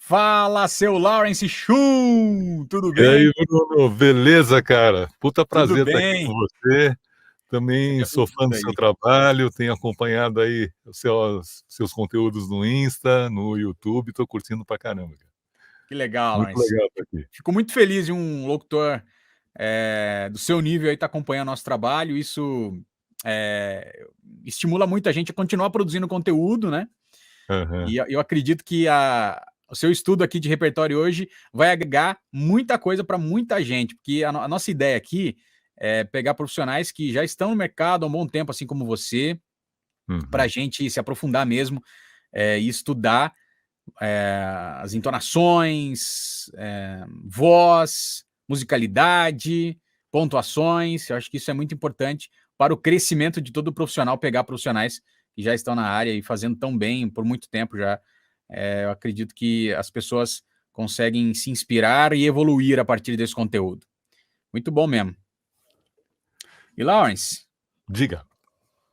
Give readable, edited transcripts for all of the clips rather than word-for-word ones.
Fala, seu Lawrence Schum! Tudo E aí, bem? Bruno, beleza, cara? Puta Tudo prazer estar aqui com bem. você. Também Seja sou fã bem-vindo do seu aí. trabalho, tenho acompanhado aí os seus conteúdos no Insta, no YouTube, tô curtindo pra caramba, cara. Que legal, Muito Lawrence. legal estar aqui. Fico muito feliz de um locutor, do seu nível aí estar acompanhando nosso trabalho. Isso, estimula muito a gente a continuar produzindo conteúdo, né. Aham. E eu acredito que o seu estudo aqui de repertório hoje vai agregar muita coisa para muita gente, porque a nossa ideia aqui é pegar profissionais que já estão no mercado há um bom tempo, assim como você, para a Uhum. gente se aprofundar mesmo, e estudar as entonações, voz, musicalidade, pontuações. Eu acho que isso é muito importante para o crescimento de todo profissional, pegar profissionais que já estão na área e fazendo tão bem por muito tempo já. Eu acredito que as pessoas conseguem se inspirar e evoluir a partir desse conteúdo. Muito bom mesmo. E Lawrence, Diga.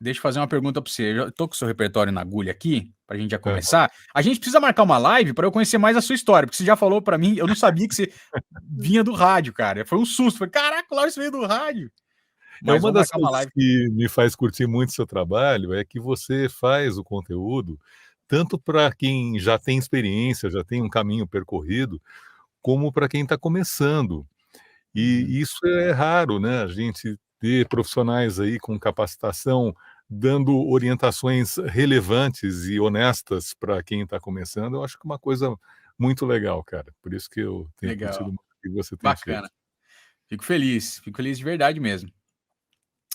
deixa eu fazer uma pergunta para você. Eu já tô com o seu repertório na agulha aqui, pra gente já Aham. começar. A gente precisa marcar uma live para eu conhecer mais a sua história, porque você já falou para mim, eu não sabia que você vinha do rádio, cara. Foi um susto. Falei, caraca, o Lawrence veio do rádio. Mas Uma vamos das marcar uma coisas live. que me faz curtir muito o seu trabalho é que você faz o conteúdo tanto para quem já tem experiência, já tem um caminho percorrido, como para quem está começando. Uhum. E isso é raro, né, a gente ter profissionais aí com capacitação, dando orientações relevantes e honestas para quem está começando, eu acho que é uma coisa muito legal, cara. Por isso que eu tenho curtido Legal, muito o que você tem feito. bacana. Fico feliz de verdade mesmo.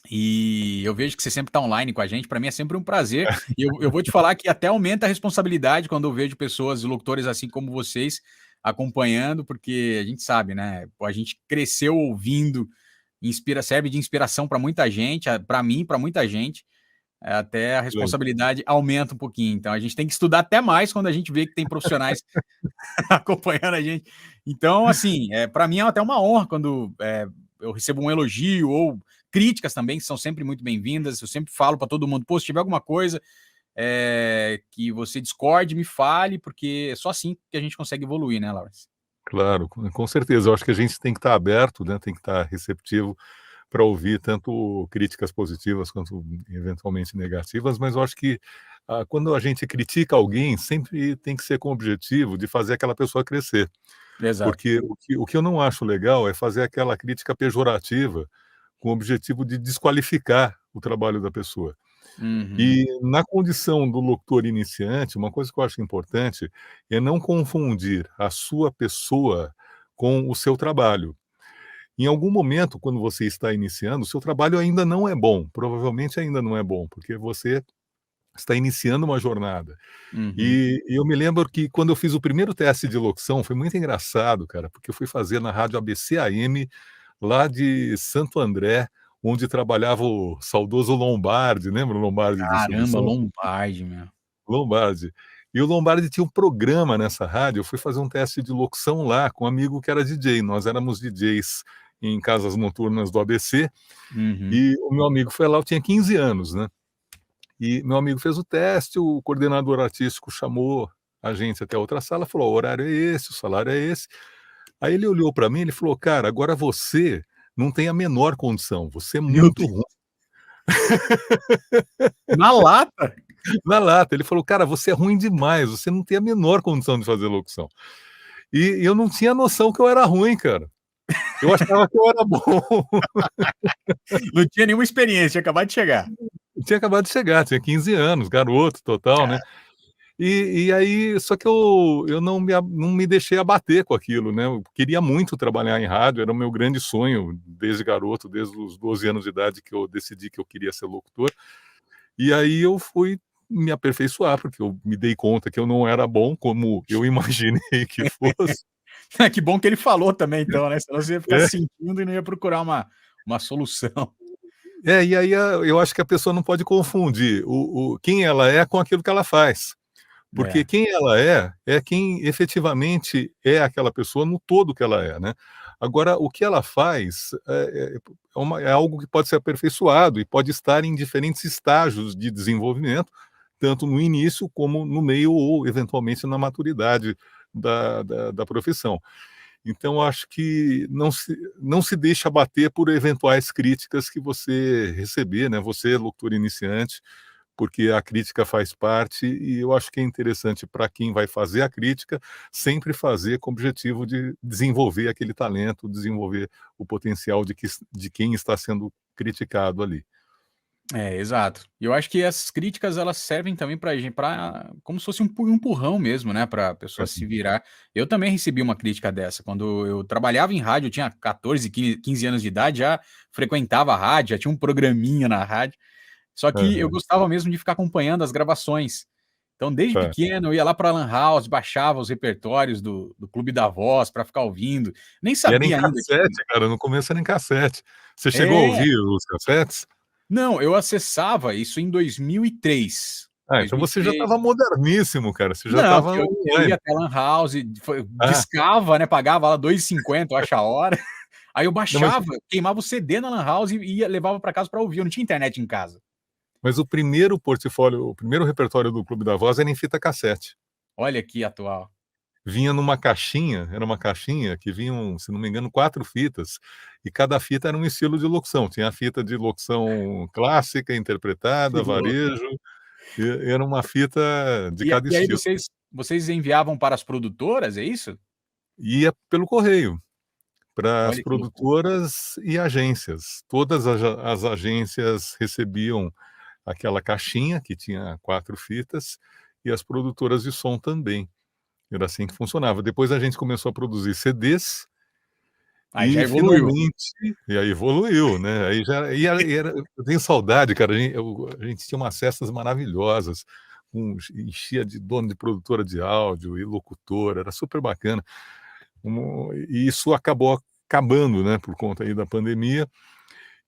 E eu vejo que você sempre está online com a gente, para mim é sempre um prazer. E eu vou te falar que até aumenta a responsabilidade quando eu vejo pessoas, locutores assim como vocês, acompanhando, porque a gente sabe, né, pô, a gente cresceu ouvindo, serve de inspiração para muita gente, para mim, para muita gente, até a Legal. responsabilidade aumenta um pouquinho. Então a gente tem que estudar até mais quando a gente vê que tem profissionais acompanhando a gente. Então, assim, para mim é até uma honra quando eu recebo um elogio ou críticas também, que são sempre muito bem-vindas. Eu sempre falo para todo mundo, pô, se tiver alguma coisa que você discorde, me fale, porque é só assim que a gente consegue evoluir, né, Lawrence? Claro, com certeza. Eu acho que a gente tem que estar aberto, né, tem que estar receptivo para ouvir tanto críticas positivas quanto eventualmente negativas, mas eu acho que, quando a gente critica alguém, sempre tem que ser com o objetivo de fazer aquela pessoa crescer. Exato. Porque o que eu não acho legal é fazer aquela crítica pejorativa com o objetivo de desqualificar o trabalho da pessoa. Uhum. E na condição do locutor iniciante, uma coisa que eu acho importante é não confundir a sua pessoa com o seu trabalho. Em algum momento, quando você está iniciando, o seu trabalho ainda não é bom, provavelmente ainda não é bom, porque você está iniciando uma jornada. Uhum. E eu me lembro que quando eu fiz o primeiro teste de locução, foi muito engraçado, cara, porque eu fui fazer na rádio ABC AM, lá de Santo André, onde trabalhava o saudoso Lombardi, lembra o Lombardi do Silvio Caramba, Santos? Lombardi, meu. Lombardi. E o Lombardi tinha um programa nessa rádio, eu fui fazer um teste de locução lá com um amigo que era DJ, nós éramos DJs em casas noturnas do ABC, Uhum. e o meu amigo foi lá, eu tinha 15 anos, né. E meu amigo fez o teste, o coordenador artístico chamou a gente até a outra sala, falou: "O horário é esse, o salário é esse". Aí ele olhou para mim, ele falou: "Cara, agora você não tem a menor condição, você é Meu muito ruim". Deus. Na lata? Na lata, ele falou: "Cara, você é ruim demais, você não tem a menor condição de fazer locução". E eu não tinha noção que eu era ruim, cara. Eu achava que eu era bom. Não tinha nenhuma experiência, tinha acabado de chegar. Eu tinha acabado de chegar, tinha 15 anos, garoto total, né. E aí só que eu não me deixei abater com aquilo, né, eu queria muito trabalhar em rádio, era o meu grande sonho desde garoto, desde os 12 anos de idade que eu decidi que eu queria ser locutor, e aí eu fui me aperfeiçoar, porque eu me dei conta que eu não era bom como eu imaginei que fosse. Que bom que ele falou também então, né, senão você ia ficar É. sentindo e não ia procurar uma solução. É, e aí eu acho que a pessoa não pode confundir quem ela é com aquilo que ela faz. Porque É. quem ela é quem efetivamente é aquela pessoa no todo que ela é, né. Agora o que ela faz é algo que pode ser aperfeiçoado e pode estar em diferentes estágios de desenvolvimento, tanto no início como no meio ou eventualmente na maturidade da profissão. Então, acho que não se deixa abater por eventuais críticas que você receber, né? Você, locutor iniciante, porque a crítica faz parte e eu acho que é interessante para quem vai fazer a crítica sempre fazer com o objetivo de desenvolver aquele talento, desenvolver o potencial de quem está sendo criticado ali. É, exato. E eu acho que essas críticas elas servem também pra gente, para como se fosse um empurrão mesmo, né, pra pessoa se virar. Eu também recebi uma crítica dessa, quando eu trabalhava em rádio, eu tinha 14, 15 anos de idade, já frequentava a rádio, já tinha um programinha na rádio, só que eu Aham, gostava mesmo de ficar acompanhando as gravações. Então, desde tá. pequeno, eu ia lá pra lan house, baixava os repertórios do Clube da Voz pra ficar ouvindo. Nem E era em sabia ainda que cassete, cara, no começo era em cassete. Você chegou a é. ouvir os cassetes? Não, eu acessava isso em 2003. Ah, então você já 2003. estava moderníssimo, cara, você já Não, estava porque eu ia online. até lan house, Ah, discava, né, pagava lá 2,50 eu acho a hora, aí eu não, mas baixava, queimava o CD na lan house e levava pra casa pra ouvir, eu não tinha internet em casa. mas o primeiro portfólio, o primeiro repertório do Clube da Voz era em fita cassete. Olha que atual. Vinha numa caixinha, era uma caixinha que vinham, se não me engano, 4 fitas, e cada fita era um estilo de locução. Tinha a fita de locução clássica, Que interpretada, louco. varejo, e era uma fita de E cada aí estilo. vocês enviavam para as produtoras, é isso? E ia pelo correio, para as Olha que loucura. produtoras e agências. Todas as agências recebiam aquela caixinha que tinha 4 fitas, e as produtoras de som também. Era assim que funcionava. Depois a gente começou a produzir CDs. Aí já E evoluiu. finalmente e aí evoluiu, né, aí já era eu tenho saudade, cara, a gente tinha umas festas maravilhosas, enchia de dono de produtora de áudio e locutor, era super bacana. E isso acabou acabando, né, por conta aí da pandemia,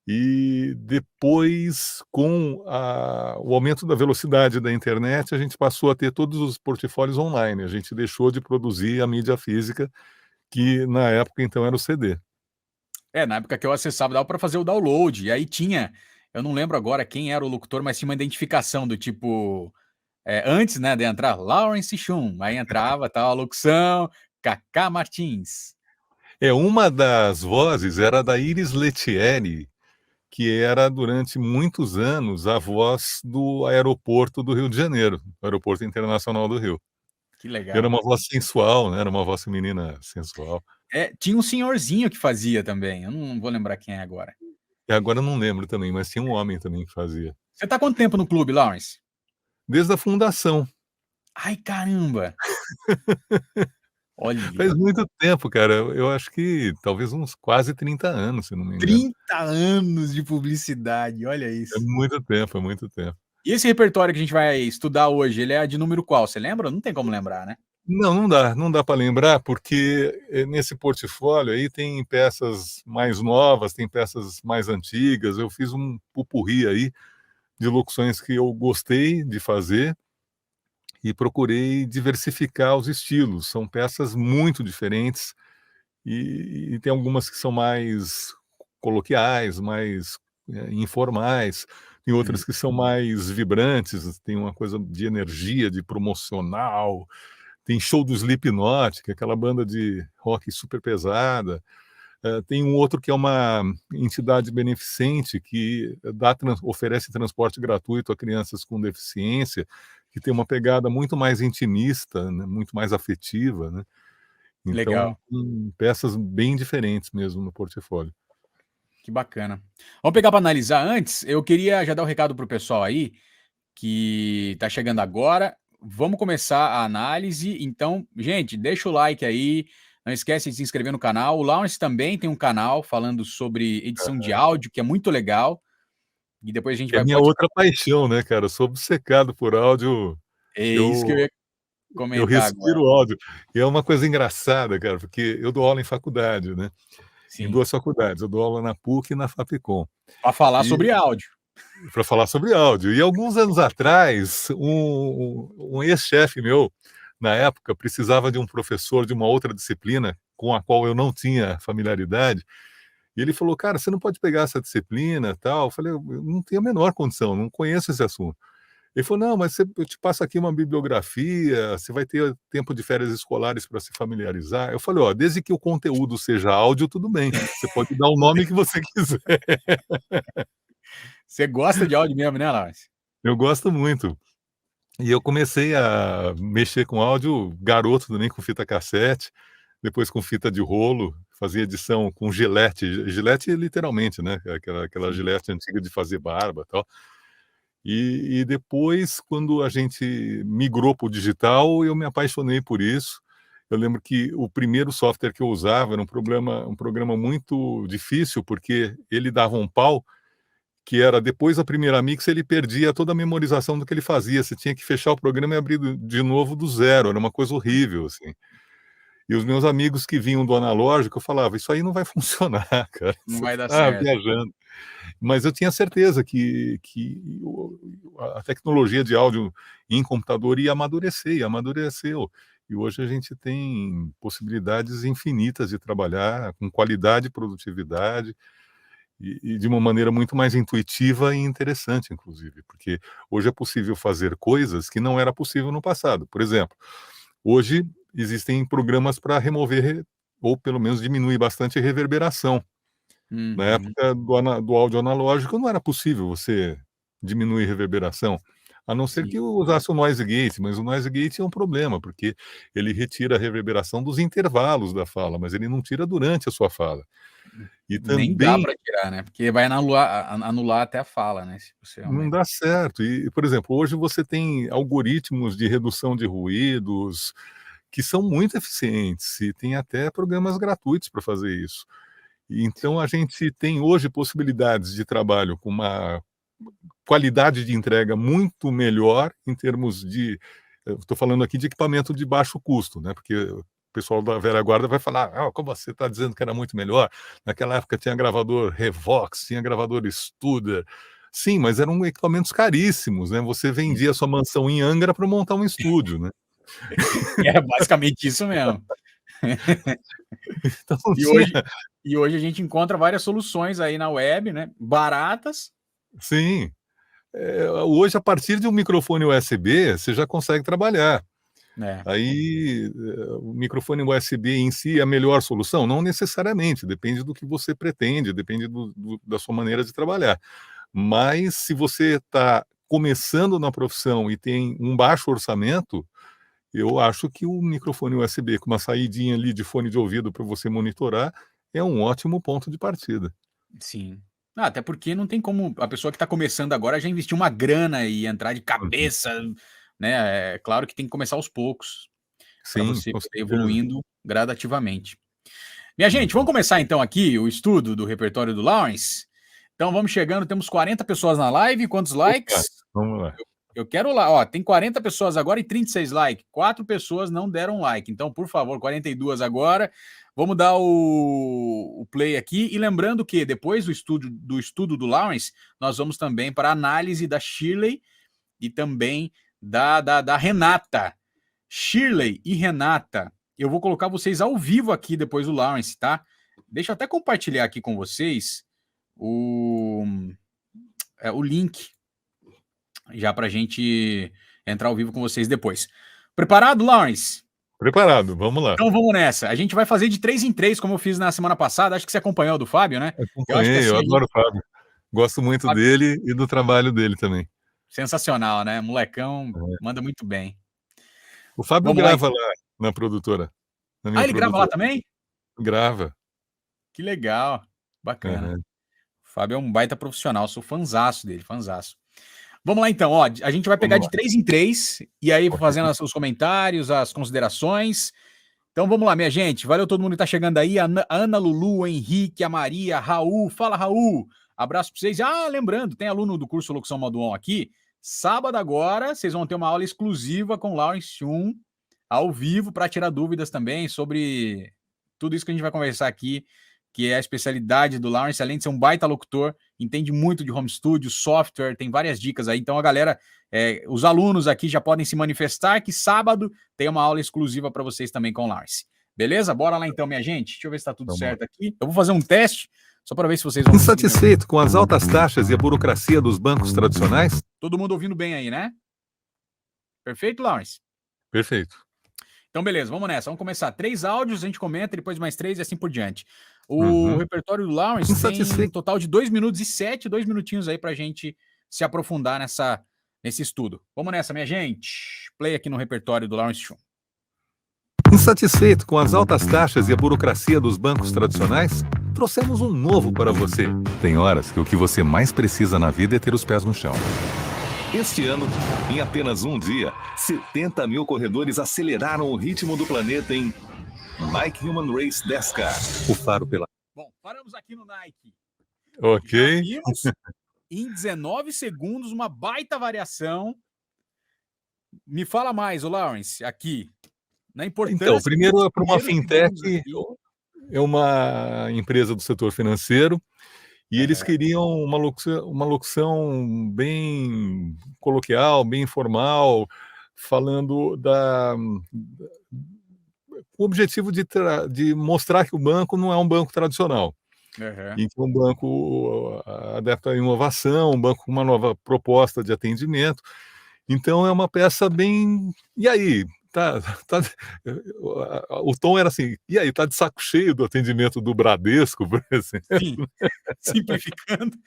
e depois com o aumento da velocidade da internet, a gente passou a ter todos os portfólios online, a gente deixou de produzir a mídia física, que na época então era o CD. É, na época que eu acessava, dava pra fazer o download, e aí tinha, eu não lembro agora quem era o locutor, mas tinha uma identificação do tipo, antes, né, de entrar, Lawrence Shum, aí entrava, tal, a locução, Cacá Martins. É, uma das vozes era da Iris Letieri, que era durante muitos anos a voz do aeroporto do Rio de Janeiro, do Aeroporto Internacional do Rio. Que Era legal. uma voz sensual, né, era uma voz feminina sensual. É, tinha um senhorzinho que fazia também, eu não vou lembrar quem é agora. E agora eu não lembro também, mas tinha um homem também que fazia. Você tá há quanto tempo no clube, Lawrence? Desde a fundação. Ai, caramba! Faz Olha, muito tempo, cara, eu acho que talvez uns quase 30 anos, se não me engano. 30 anos de publicidade, olha É isso. muito tempo, é muito tempo. E esse repertório que a gente vai estudar hoje, ele é de número qual, você lembra? Não tem como lembrar, né? Não, não dá para lembrar, porque, nesse portfólio aí tem peças mais novas, tem peças mais antigas, eu fiz um pot-pourri aí, de locuções que eu gostei de fazer, e procurei diversificar os estilos, são peças muito diferentes, e tem algumas que são mais coloquiais, mais, informais, tem Uhum. outras que são mais vibrantes, tem uma coisa de energia, de promocional, tem show do Slipknot, que é aquela banda de rock super pesada. Tem um outro que é uma entidade beneficente que oferece transporte gratuito a crianças com deficiência, que tem uma pegada muito mais intimista, né, muito mais afetiva, né. Então, Legal, peças bem diferentes mesmo no portfólio. que bacana. Vamos pegar para analisar antes, eu queria já dar o recado para o pessoal aí, que tá chegando agora. Vamos começar a análise. Então, gente, deixa o like aí. Não esquece de se inscrever no canal. O Lawrence também tem um canal falando sobre edição de áudio, que é muito legal. E depois a gente É a vai minha pode outra paixão, né, cara, eu sou obcecado por áudio, é isso que eu eu ia eu comentar agora. respiro áudio. E é uma coisa engraçada, cara, porque eu dou aula em faculdade, né, em Sim, 2 faculdades, eu dou aula na PUC e na Fapcom. para falar E sobre áudio. para falar sobre áudio. E alguns anos atrás, um ex-chefe meu, na época, precisava de um professor de uma outra disciplina com a qual eu não tinha familiaridade, e ele falou: "Cara, você não pode pegar essa disciplina, tal?" Eu falei: "Eu não tenho a menor condição, não conheço esse assunto". Ele falou: "Não, mas eu te passo aqui uma bibliografia, você vai ter tempo de férias escolares para se familiarizar". Eu falei: "Ó, desde que o conteúdo seja áudio, tudo bem, você pode dar o nome que você quiser". Você gosta de áudio mesmo, né, Lawrence? Eu gosto muito. E eu comecei a mexer com áudio garoto também, com fita cassete, depois com fita de rolo, fazia edição com gilete, gilete literalmente, né, aquela Sim. gilete antiga de fazer barba, tal. E depois, quando a gente migrou para o digital, eu me apaixonei por isso. Eu lembro que o primeiro software que eu usava era um programa muito difícil, porque ele dava um pau, que era depois da primeira mix, ele perdia toda a memorização do que ele fazia, você tinha que fechar o programa e abrir de novo do zero, era uma coisa horrível, assim. E os meus amigos que vinham do analógico, eu falava: "Isso aí não vai funcionar, cara, Não você vai dar tá certo. viajando". Mas eu tinha certeza que a tecnologia de áudio em computador ia amadurecer, e amadureceu. E hoje a gente tem possibilidades infinitas de trabalhar com qualidade e produtividade, e de uma maneira muito mais intuitiva e interessante, inclusive, porque hoje é possível fazer coisas que não era possível no passado. Por exemplo, hoje existem programas para remover ou pelo menos diminuir bastante a reverberação. Na Uhum. época do áudio analógico não era possível você diminuir reverberação, a não ser Sim. que usasse o noise gate, mas o noise gate é um problema, porque ele retira a reverberação dos intervalos da fala, mas ele não tira durante a sua fala. E Nem dá também para tirar, né, porque vai anular até a fala, né, se você não aumenta. dá certo. E, por exemplo, hoje você tem algoritmos de redução de ruídos que são muito eficientes e tem até programas gratuitos para fazer isso. E então a gente tem hoje possibilidades de trabalho com uma qualidade de entrega muito melhor em termos de, eu estou falando aqui de equipamento de baixo custo, né, porque o pessoal da velha guarda vai falar: "Ah, como você está dizendo que era muito melhor? Naquela época tinha gravador Revox, tinha gravador Studer". Sim, mas eram equipamentos caríssimos, né, você Sim. vendia sua mansão em Angra para montar um estúdio, né. É basicamente isso mesmo. Então não E tinha. hoje e hoje a gente encontra várias soluções aí na web, né, baratas, Sim. Hoje, a partir de um microfone USB, você já consegue trabalhar. né. Aí, o microfone USB em si é a melhor solução? Não necessariamente, depende do que você pretende, depende da sua maneira de trabalhar. Mas se você está começando na profissão e tem um baixo orçamento, eu acho que o microfone USB com uma saidinha ali de fone de ouvido para você monitorar é um ótimo ponto de partida. Sim. Ah, até porque não tem como a pessoa que está começando agora já investir uma grana e entrar de Uhum. cabeça, né, é claro que tem que começar aos poucos, para Sim, você com poder certeza. evoluindo gradativamente. Minha gente, vamos Uhum. começar então aqui o estudo do repertório do Lawrence? Então vamos chegando, temos 40 pessoas na live, quantos Opa, likes? vamos lá. Eu quero lá, ó, tem 40 pessoas agora e 36 likes. 4 pessoas não deram like. Então, por favor, 42 agora. Vamos dar o play aqui. E lembrando que depois do estudo do Lawrence, nós vamos também para a análise da Shirley e também da Renata. Shirley e Renata, eu vou colocar vocês ao vivo aqui depois do Lawrence, tá? Deixa eu até compartilhar aqui com vocês o, o link já para a gente entrar ao vivo com vocês depois. Preparado, Lawrence? Preparado, vamos lá. Então vamos nessa. A gente vai fazer de 3 em 3, como eu fiz na semana passada. Acho que você acompanhou o do Fábio, né? Eu acho que Acompanhei, eu assim a gente. adoro o Fábio. Gosto muito Fábio, dele e do trabalho dele também. sensacional, né? Molecão, É. manda muito bem. O Fábio Vamos lá grava então. lá na produtora, na Ah, minha ele grava lá produtora. também? Grava. Que legal. Bacana. Aham. O Fábio é um baita profissional. Sou fanzaço dele, fanzaço. Vamos lá então, ó. A gente vai pegar Vamos lá. de 3 em 3 e aí Ok. fazendo os comentários, as considerações. Então vamos lá, minha gente. Valeu todo mundo que tá chegando aí. A Ana Lulu, o Henrique, a Maria, Raul. Fala, Raul. Abraço pra vocês. Ah, lembrando, tem aluno do curso Locução Modo On aqui. Sábado agora, vocês vão ter uma aula exclusiva com Lawrence 1, ao vivo, para tirar dúvidas também sobre tudo isso que a gente vai conversar aqui, que é a especialidade do Lawrence, além de ser um baita locutor, entende muito de home studio, software, tem várias dicas aí. Então a galera, os alunos aqui já podem se manifestar que sábado tem uma aula exclusiva para vocês também com o Lawrence. Beleza? Bora lá então, minha gente. Deixa eu ver se tá tudo Vamos lá. certo aqui. Eu vou fazer um teste, só para ver se vocês vão conseguir. Insatisfeito com as altas taxas e a burocracia dos bancos tradicionais? Todo mundo ouvindo bem aí, né? Perfeito, Lawrence? Perfeito. Então, beleza, vamos nessa. Vamos começar. 3 áudios, a gente comenta, depois mais 3 e assim por diante. O repertório do Lawrence tem um total de 2 minutos e 7, 2 minutinhos aí pra gente se aprofundar nesse estudo. Vamos nessa, minha gente. Play aqui no repertório do Lawrence Schum. Insatisfeito com as altas taxas e a burocracia dos bancos tradicionais? Trouxemos um novo para você. Tem horas que o que você mais precisa na vida é ter os pés no chão. Este ano, em apenas um dia, 70 mil corredores aceleraram o ritmo do planeta em Nike Human Race 10K. O faro pela... Bom, paramos aqui no Nike. Ok. Já vimos em 19 segundos uma baita variação. Me fala mais, o Lawrence, aqui. Na importância. Então, primeiro é para uma fintech, aqui. é uma empresa do setor financeiro, e eles queriam uma locução bem coloquial, bem informal, falando com o objetivo de mostrar que o banco não é um banco tradicional. E que é um banco adepto à inovação, um banco com uma nova proposta de atendimento. Então é uma peça bem... E aí? O tom era assim, e aí, tá de saco cheio do atendimento do Bradesco, por exemplo? Sim, simplificando,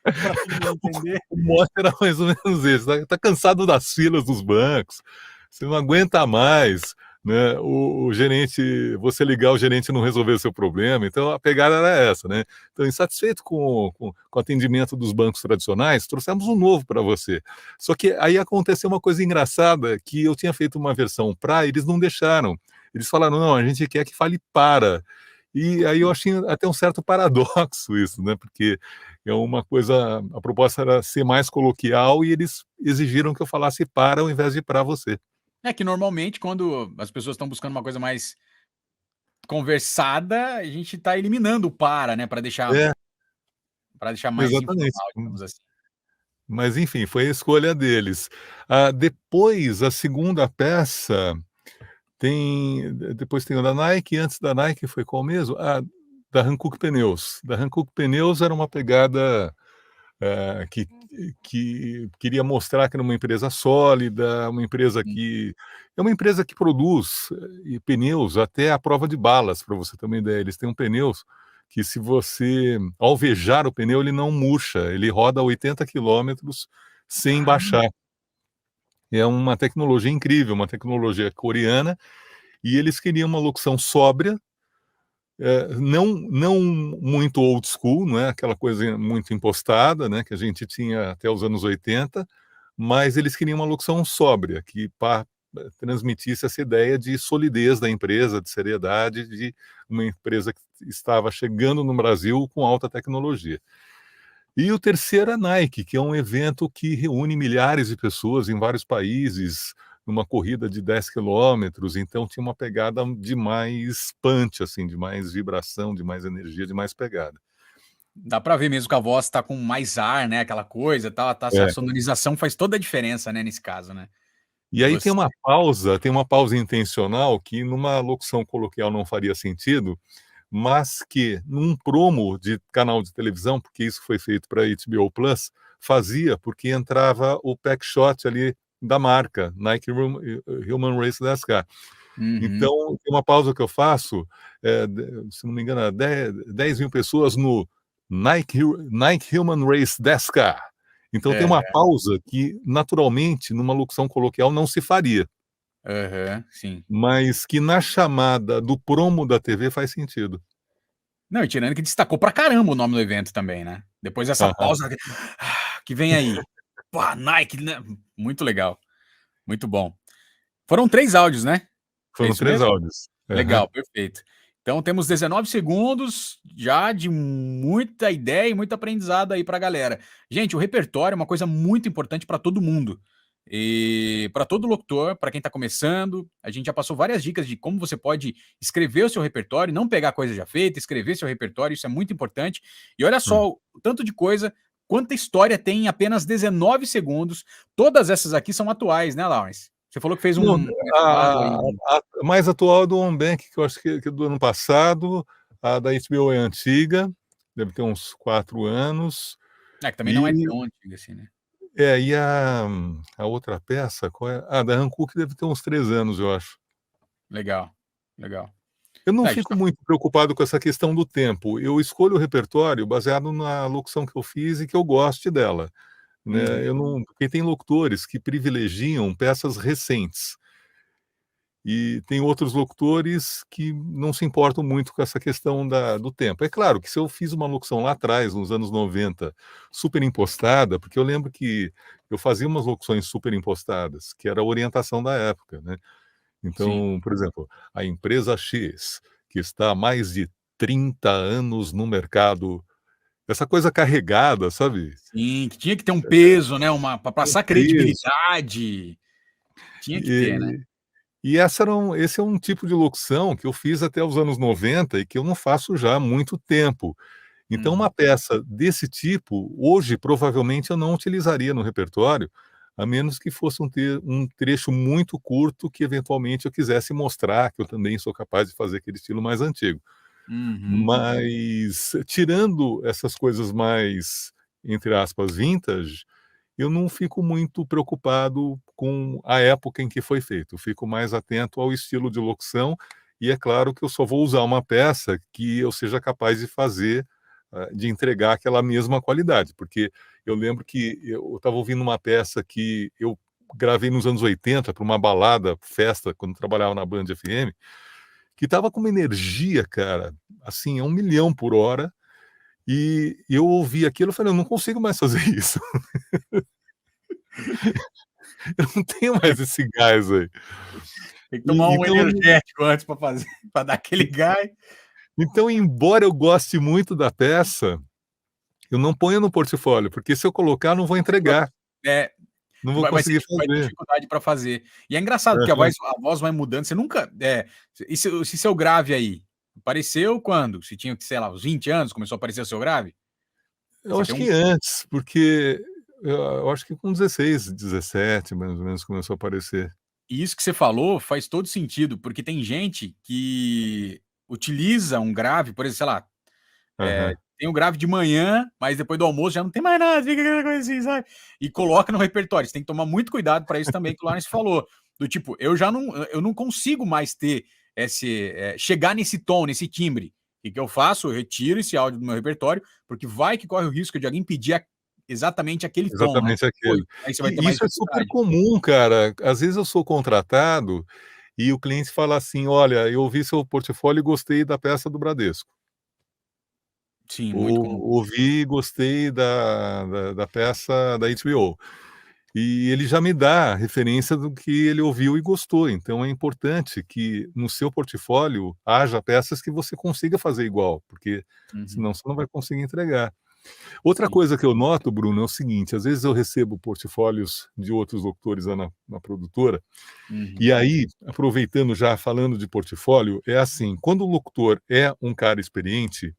para todo mundo entender. O mote era mais ou menos esse, tá cansado das filas dos bancos, você não aguenta mais, né? O gerente, você ligar, o gerente não resolver o seu problema, então a pegada era essa, né? Então, insatisfeito com o atendimento dos bancos tradicionais, trouxemos um novo para você. Só que aí aconteceu uma coisa engraçada, que eu tinha feito uma versão eles não deixaram. Eles falaram, não, a gente quer que fale para. E aí eu achei até um certo paradoxo isso, né? Porque é uma coisa, a proposta era ser mais coloquial e eles exigiram que eu falasse para ao invés de para você. É que normalmente quando as pessoas estão buscando uma coisa mais conversada, a gente está eliminando o para, né, para deixar mais Exatamente. informal, digamos assim. Mas enfim, foi a escolha deles. Depois, a segunda peça depois tem o da Nike, antes da Nike foi qual mesmo? Da Hankook Pneus. Da Hankook Pneus era uma pegada que queria mostrar que era uma empresa sólida, uma empresa que é uma empresa que produz pneus até à prova de balas, para você ter uma ideia. Eles têm um pneus que, se você alvejar o pneu, ele não murcha, ele roda 80 quilômetros sem baixar. É uma tecnologia incrível, uma tecnologia coreana, e eles queriam uma locução sóbria, não muito old school, não é aquela coisa muito impostada, né, que a gente tinha até os anos 80, mas eles queriam uma locução sóbria, que transmitisse essa ideia de solidez da empresa, de seriedade, de uma empresa que estava chegando no Brasil com alta tecnologia. E o terceiro é a Nike, que é um evento que reúne milhares de pessoas em vários países, numa corrida de 10 quilômetros, então tinha uma pegada de mais punch, assim, de mais vibração, de mais energia, de mais pegada. Dá para ver mesmo que a voz tá com mais ar, né, aquela coisa, a sonorização faz toda a diferença, né, nesse caso, né. E aí tem uma pausa intencional que numa locução coloquial não faria sentido, mas que num promo de canal de televisão, porque isso foi feito para HBO Plus, fazia, porque entrava o pack shot ali da marca, Nike Human Race 10K. Então, tem uma pausa que eu faço, se não me engano, 10 mil pessoas no Nike Human Race 10K. Então tem uma pausa que, naturalmente, numa locução coloquial não se faria. Sim. Mas que na chamada do promo da TV faz sentido. Não, e tirando que destacou pra caramba o nome do evento também, né. Depois dessa pausa que vem aí. Pô, Nike, né, muito legal, muito bom. Foram 3 áudios, né? Foram 3 áudios. Legal, perfeito. Então temos 19 segundos já de muita ideia e muito aprendizado aí pra galera. Gente, o repertório é uma coisa muito importante para todo mundo. E para todo locutor, para quem tá começando, a gente já passou várias dicas de como você pode escrever o seu repertório, não pegar coisa já feita, escrever seu repertório, isso é muito importante. E olha só o tanto de coisa, quanta história tem em apenas 19 segundos. Todas essas aqui são atuais, né, Lawrence? Você falou que fez um a mais atual é do On Bank, que eu acho que é do ano passado. A da HBO é antiga, deve ter uns 4 anos. que também não é tão antiga assim, né? E a outra peça, qual é? Da Hankook deve ter uns 3 anos, eu acho. Legal, legal. Eu não É, a gente fico muito preocupado com essa questão do tempo. Eu escolho o repertório baseado na locução que eu fiz e que eu goste dela, né. Eu não porque tem locutores que privilegiam peças recentes, e tem outros locutores que não se importam muito com essa questão do tempo. É claro que se eu fiz uma locução lá atrás, nos anos 90, super impostada, porque eu lembro que eu fazia umas locuções super impostadas, que era a orientação da época, né. sim, Então, por exemplo, a empresa X, que está há mais de 30 anos no mercado, essa coisa carregada, sabe? sim, que tinha que ter um peso, né, para Um passar peso. credibilidade, tinha que ter, né. E esse é um tipo de locução que eu fiz até os anos 90 e que eu não faço já há muito tempo. Então uma Uhum, peça desse tipo, hoje, provavelmente eu não utilizaria no repertório, a menos que fosse um trecho muito curto que eventualmente eu quisesse mostrar que eu também sou capaz de fazer aquele estilo mais antigo. uhum. Mas, tirando essas coisas mais, entre aspas, "vintage", eu não fico muito preocupado com a época em que foi feito, eu fico mais atento ao estilo de locução, e é claro que eu só vou usar uma peça que eu seja capaz de fazer, de entregar aquela mesma qualidade, porque eu lembro que eu estava ouvindo uma peça que eu gravei nos anos 80 para uma balada, festa, quando trabalhava na Band FM, que estava com uma energia, cara, assim, a 1.000.000 por hora, e eu ouvi aquilo, eu falei: "Eu não consigo mais fazer isso, eu não tenho mais esse gás aí". Tem que tomar um Então energético antes para fazer para dar aquele gás. embora eu goste muito da peça, eu não ponho no portfólio, porque se eu colocar, não vou entregar, É, não vou vai conseguir ter fazer. dificuldade para fazer. E é engraçado, porque Aham. a voz vai mudando, você nunca e se seu grave aí, apareceu quando? Você tinha, sei lá, uns 20 anos, começou a aparecer o seu grave? Eu Você acho tem um que antes, porque eu acho que com 16, 17, mais ou menos, começou a aparecer. e isso que você falou faz todo sentido, porque tem gente que utiliza um grave, por exemplo, sei lá, Aham. tem o grave de manhã, mas depois do almoço já não tem mais nada, fica aquela coisa assim, sabe. E coloca no repertório, você tem que tomar muito cuidado para isso também que o Laurence falou, do tipo, eu não consigo mais ter chegar nesse tom, nesse timbre. O que que eu faço? Eu retiro esse áudio do meu repertório, porque vai que corre o risco de alguém pedir exatamente aquele tom, né. Exatamente Pô, aquele. aí você vai ter E mais isso é super dificuldade. comum, cara. Às vezes eu sou contratado e o cliente fala assim: "Olha, eu ouvi seu portfólio e gostei da peça do Bradesco". Sim, muito Ou comum. ouvi e gostei da peça da HBO. E ele já me dá a referência do que ele ouviu e gostou, então é importante que no seu portfólio haja peças que você consiga fazer igual, porque Uhum, senão você não vai conseguir entregar. Outra sim. coisa que eu noto, Bruno, é o seguinte: às vezes eu recebo portfólios de outros locutores lá na produtora, Uhum, e aí, aproveitando já falando de portfólio, é assim, quando o locutor é um cara experiente,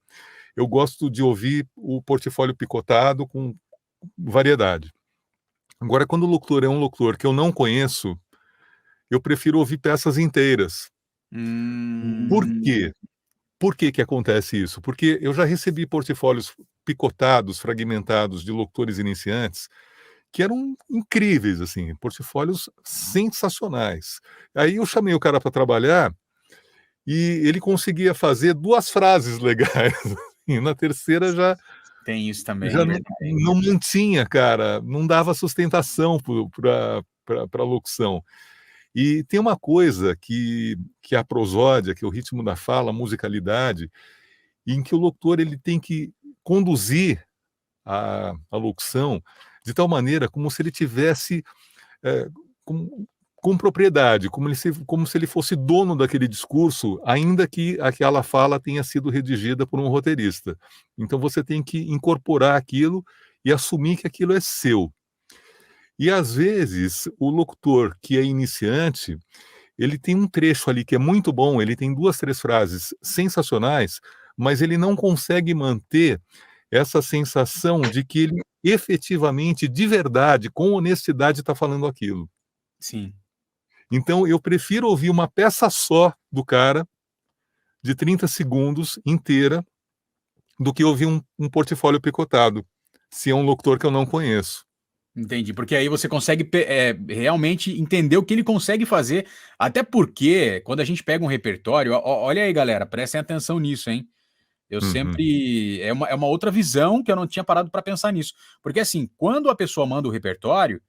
eu gosto de ouvir o portfólio picotado com variedade. Agora, quando o locutor é um locutor que eu não conheço, eu prefiro ouvir peças inteiras. Por hum, quê? Por que que acontece isso? Porque eu já recebi portfólios picotados, fragmentados de locutores iniciantes que eram incríveis, assim, portfólios sensacionais. Aí eu chamei o cara para trabalhar e ele conseguia fazer 2 frases legais, e na terceira tem isso também, já é verdade. não mantinha, cara, não dava sustentação para a locução. E tem uma coisa que a prosódia, que é o ritmo da fala, a musicalidade, em que o locutor ele tem que conduzir a locução de tal maneira como se ele tivesse, eh, com propriedade, como se ele fosse dono daquele discurso, ainda que aquela fala tenha sido redigida por um roteirista. Então você tem que incorporar aquilo e assumir que aquilo é seu. E às vezes o locutor que é iniciante, ele tem um trecho ali que é muito bom, ele tem 2, 3 frases sensacionais, mas ele não consegue manter essa sensação de que ele efetivamente, de verdade, com honestidade, está falando aquilo. Sim. Então eu prefiro ouvir uma peça só do cara, de 30 segundos, inteira, do que ouvir um portfólio picotado, se é um locutor que eu não conheço. Entendi, porque aí você consegue realmente entender o que ele consegue fazer, até porque quando a gente pega um repertório, olha aí galera, prestem atenção nisso, hein? Eu Uhum. sempre é uma outra visão que eu não tinha parado para pensar nisso, porque assim, quando a pessoa manda o repertório,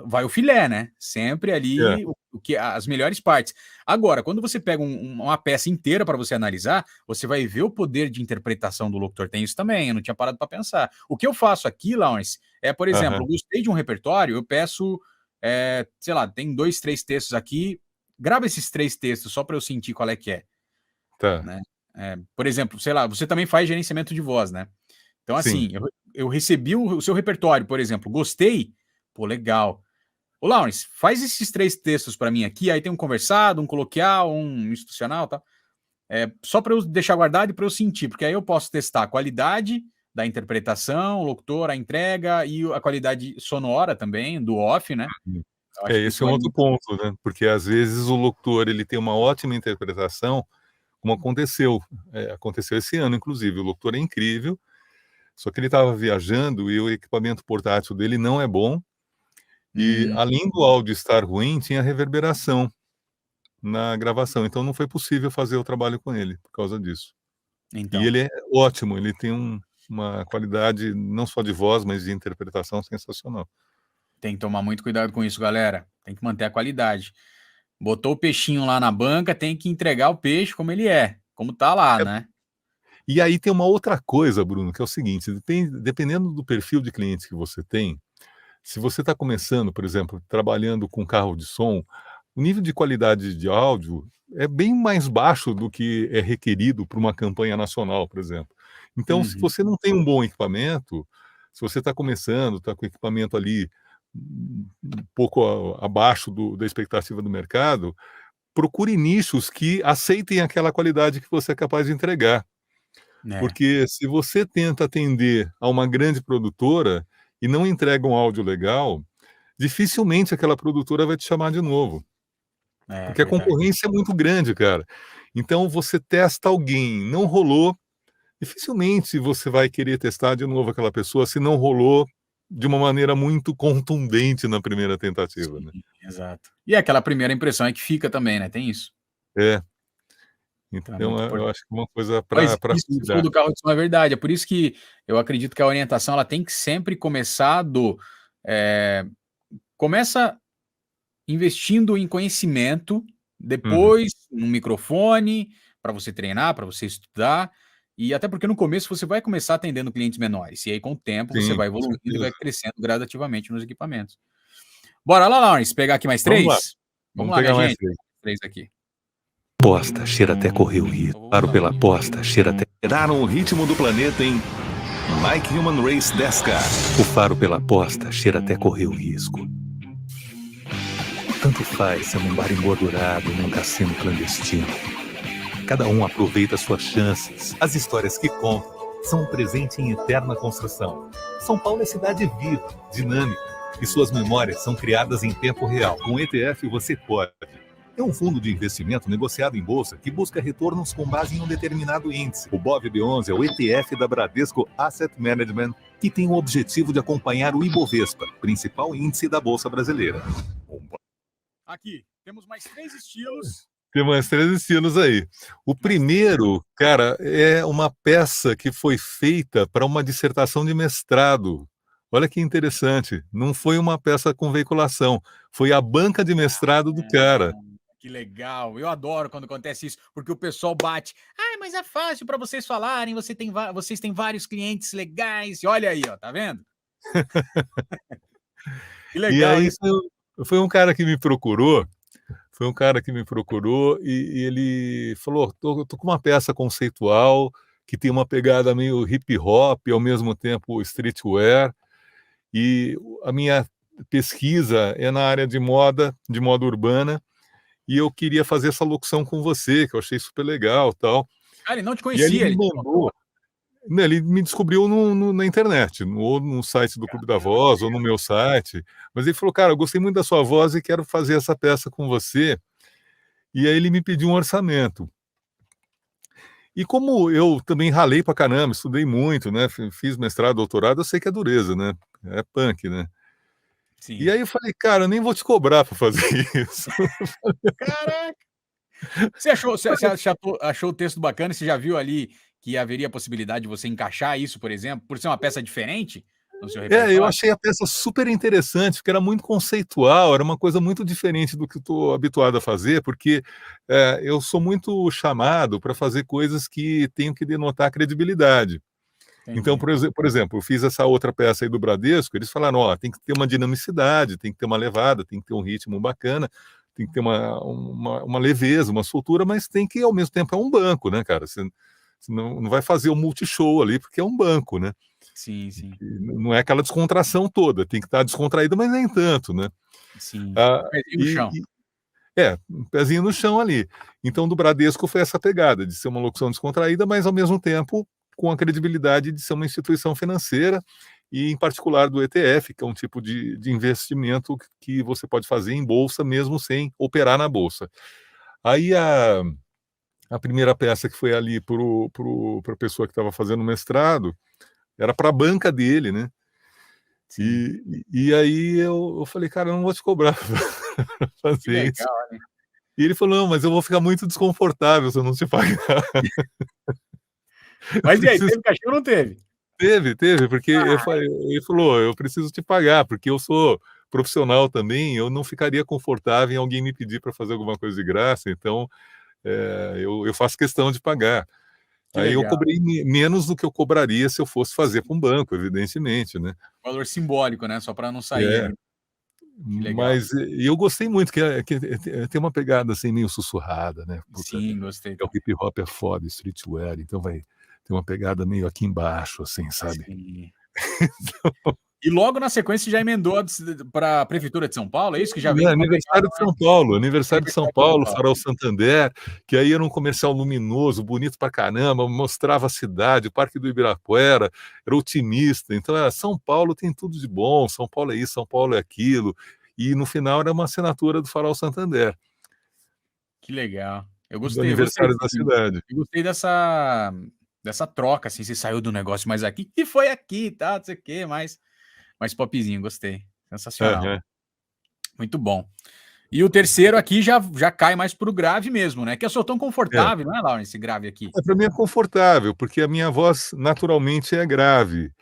vai o filé, né, sempre É. ali o que as melhores partes. Agora, quando você pega uma peça inteira para você analisar, você vai ver o poder de interpretação do locutor, tem isso também, eu não tinha parado para pensar. O que eu faço aqui, Lawrence, é, por exemplo, Aham. eu gostei de um repertório, eu peço, sei lá, tem 2, 3 textos aqui, grava esses 3 textos só para eu sentir qual é que é, Tá. né. Por exemplo, sei lá, você também faz gerenciamento de voz, né. Então Sim. assim, eu recebi o seu repertório, por exemplo, gostei, pô, legal. Ô, Lawrence, faz esses 3 textos para mim aqui, aí tem um conversado, um coloquial, um institucional, tal. Só para eu deixar guardado e para eu sentir, porque aí eu posso testar a qualidade da interpretação, o locutor, a entrega e a qualidade sonora também, do off, né. Eu acho que Esse isso é um vale outro muito a pena. ponto, né, porque às vezes o locutor ele tem uma ótima interpretação, como aconteceu esse ano inclusive, o locutor é incrível, só que ele estava viajando e o equipamento portátil dele não é bom, e Hum, além do áudio estar ruim, tinha reverberação na gravação, então não foi possível fazer o trabalho com ele, por causa disso. E então, ele é ótimo, ele tem uma qualidade não só de voz, mas de interpretação sensacional. tem que tomar muito cuidado com isso, galera. Tem que manter a qualidade. Botou o peixinho lá na banca, tem que entregar o peixe como ele é, como tá lá, né. E aí tem uma outra coisa, Bruno, que é o seguinte, dependendo do perfil de clientes que você tem, se você está começando, por exemplo, trabalhando com carro de som, o nível de qualidade de áudio é bem mais baixo do que é requerido para uma campanha nacional, por exemplo. Então, se Uhum. você não tem um bom equipamento, se você está começando, está com o equipamento ali um pouco abaixo da expectativa do mercado, procure nichos que aceitem aquela qualidade que você é capaz de entregar. É, Porque se você tenta atender a uma grande produtora e não entrega um áudio legal, dificilmente aquela produtora vai te chamar de novo, é porque a verdade. concorrência é muito grande, cara. Então você testa alguém, não rolou, dificilmente você vai querer testar de novo aquela pessoa se não rolou de uma maneira muito contundente na primeira tentativa, Sim, né. exato. E aquela primeira impressão é que fica também, né, tem isso. É, Então é então muito eu importante. acho que é uma coisa Mas para isso que você falou cuidar. do carro de som é verdade, é por isso que eu acredito que a orientação ela tem que sempre começar eh, começa investindo em conhecimento, Uhum. depois no microfone, para você treinar, para você estudar, e até porque no começo você vai começar atendendo clientes menores, e aí com o tempo você Sim, vai com evoluindo e certeza. vai crescendo gradativamente nos equipamentos. Bora lá, Lawrence, pegar aqui mais Vamos lá, 3. Vamos vamos lá, minha pegar mais gente, 3. 3 aqui. Posta, cheira até correr o risco. Paro pela posta, cheira até. Aceleraram o ritmo do planeta em Nike Human Race 10K. O faro pela posta, cheira até correr o risco. Tanto faz se é num bar engordurado ou num cassino clandestino. Cada um aproveita suas chances. As histórias que contam são um presente em eterna construção. São Paulo é cidade viva, dinâmica, e suas memórias são criadas em tempo real. Com ETF você pode. É um fundo de investimento negociado em bolsa que busca retornos com base em um determinado índice. O BOVB11 é o ETF da Bradesco Asset Management, que tem o objetivo de acompanhar o Ibovespa, principal índice da Bolsa Brasileira. Aqui, temos mais 3 estilos. Tem mais 3 estilos aí. O primeiro, cara, é uma peça que foi feita para uma dissertação de mestrado. Olha que interessante, não foi uma peça com veiculação, foi a banca de mestrado do cara. Que legal, eu adoro quando acontece isso, porque o pessoal bate: "Ai, mas é fácil para vocês falarem, vocês têm vários clientes legais", e olha aí, ó, tá vendo? Que E legal aí isso. foi um cara que me procurou, e ele falou: "Tô com uma peça conceitual, que tem uma pegada meio hip hop, ao mesmo tempo streetwear, e a minha pesquisa é na área de moda urbana, e eu queria fazer essa locução com você, que eu achei super legal, tal". Ah, ele não te E aí ele conhecia, me ele te encontrou? mandou, né, ele me descobriu na internet, ou no site do Clube da Caramba, que Voz, ou no legal. meu site, mas ele falou: "Cara, eu gostei muito da sua voz e quero fazer essa peça com você". E aí ele me pediu um orçamento. E como eu também ralei pra caramba, estudei muito, né, fiz mestrado, doutorado, eu sei que é dureza, né, é punk, né. E aí eu falei, cara, eu nem vou te cobrar para fazer isso. Caraca! Você achou o texto bacana? Você já viu ali que haveria a possibilidade de você encaixar isso, por exemplo, por ser uma peça diferente no seu Eu repertório? achei a peça super interessante, porque era muito conceitual, era uma coisa muito diferente do que eu estou habituado a fazer, porque eu sou muito chamado para fazer coisas que tenho que denotar credibilidade. Então, Entendi. por exemplo, eu fiz essa outra peça aí do Bradesco, eles falaram, ó, tem que ter uma dinamicidade, tem que ter uma levada, tem que ter um ritmo bacana, tem que ter uma leveza, uma soltura, mas tem que, ao mesmo tempo, é um banco, né, cara? Você não vai fazer um multishow ali, porque é um banco, né? Sim, sim. Não é aquela descontração toda, tem que estar descontraída, mas nem tanto, né? Sim. Ah, Pezinho no chão. um pezinho no chão ali. Então, do Bradesco foi essa pegada, de ser uma locução descontraída, mas ao mesmo tempo com a credibilidade de ser uma instituição financeira e, em particular, do ETF, que é um tipo de investimento que você pode fazer em bolsa mesmo sem operar na bolsa. Aí a primeira peça que foi ali para a pessoa que estava fazendo o mestrado era para a banca dele, né? Sim. E aí eu falei, cara, eu não vou te cobrar pra Que fazer isso. legal, né? E ele falou, não, mas eu vou ficar muito desconfortável se eu não te pagar. Mas e aí, Preciso- teve cachê ou não teve? Teve, porque Ah, ele falou, eu preciso te pagar, porque eu sou profissional também, eu não ficaria confortável em alguém me pedir para fazer alguma coisa de graça, então eu faço questão de pagar. que Aí eu legal. cobrei menos do que eu cobraria se eu fosse fazer para um banco, evidentemente, né? Valor simbólico, né, só para não sair É, ali. Que legal. mas e eu gostei muito, que tem uma pegada assim meio sussurrada, né? Puta, Sim, gostei o também. hip hop é foda, streetwear, então vai ter uma pegada meio aqui embaixo, assim, sabe? Sim. E logo na sequência já emendou para a prefeitura de São Paulo, é isso? Que já vem É, com uma pegada aniversário de São aniversário de São Paulo, Paulo. Farol Santander, que aí era um comercial luminoso, bonito pra caramba, mostrava a cidade, o Parque do Ibirapuera, era otimista, então era São Paulo tem tudo de bom, São Paulo é isso, São Paulo é aquilo, e no final era uma assinatura do Farol Santander, Que legal. do Eu gostei aniversário da sim. cidade. Eu gostei dessa troca, assim, você saiu do negócio mais aqui e foi aqui, tá, não sei o quê, mais popzinho, gostei. Sensacional. Aham. Muito bom. E o terceiro aqui já cai mais pro grave mesmo, né? Que eu sou tão É. confortável, não é, Laura, esse grave aqui? Para mim é confortável, porque a minha voz naturalmente é grave.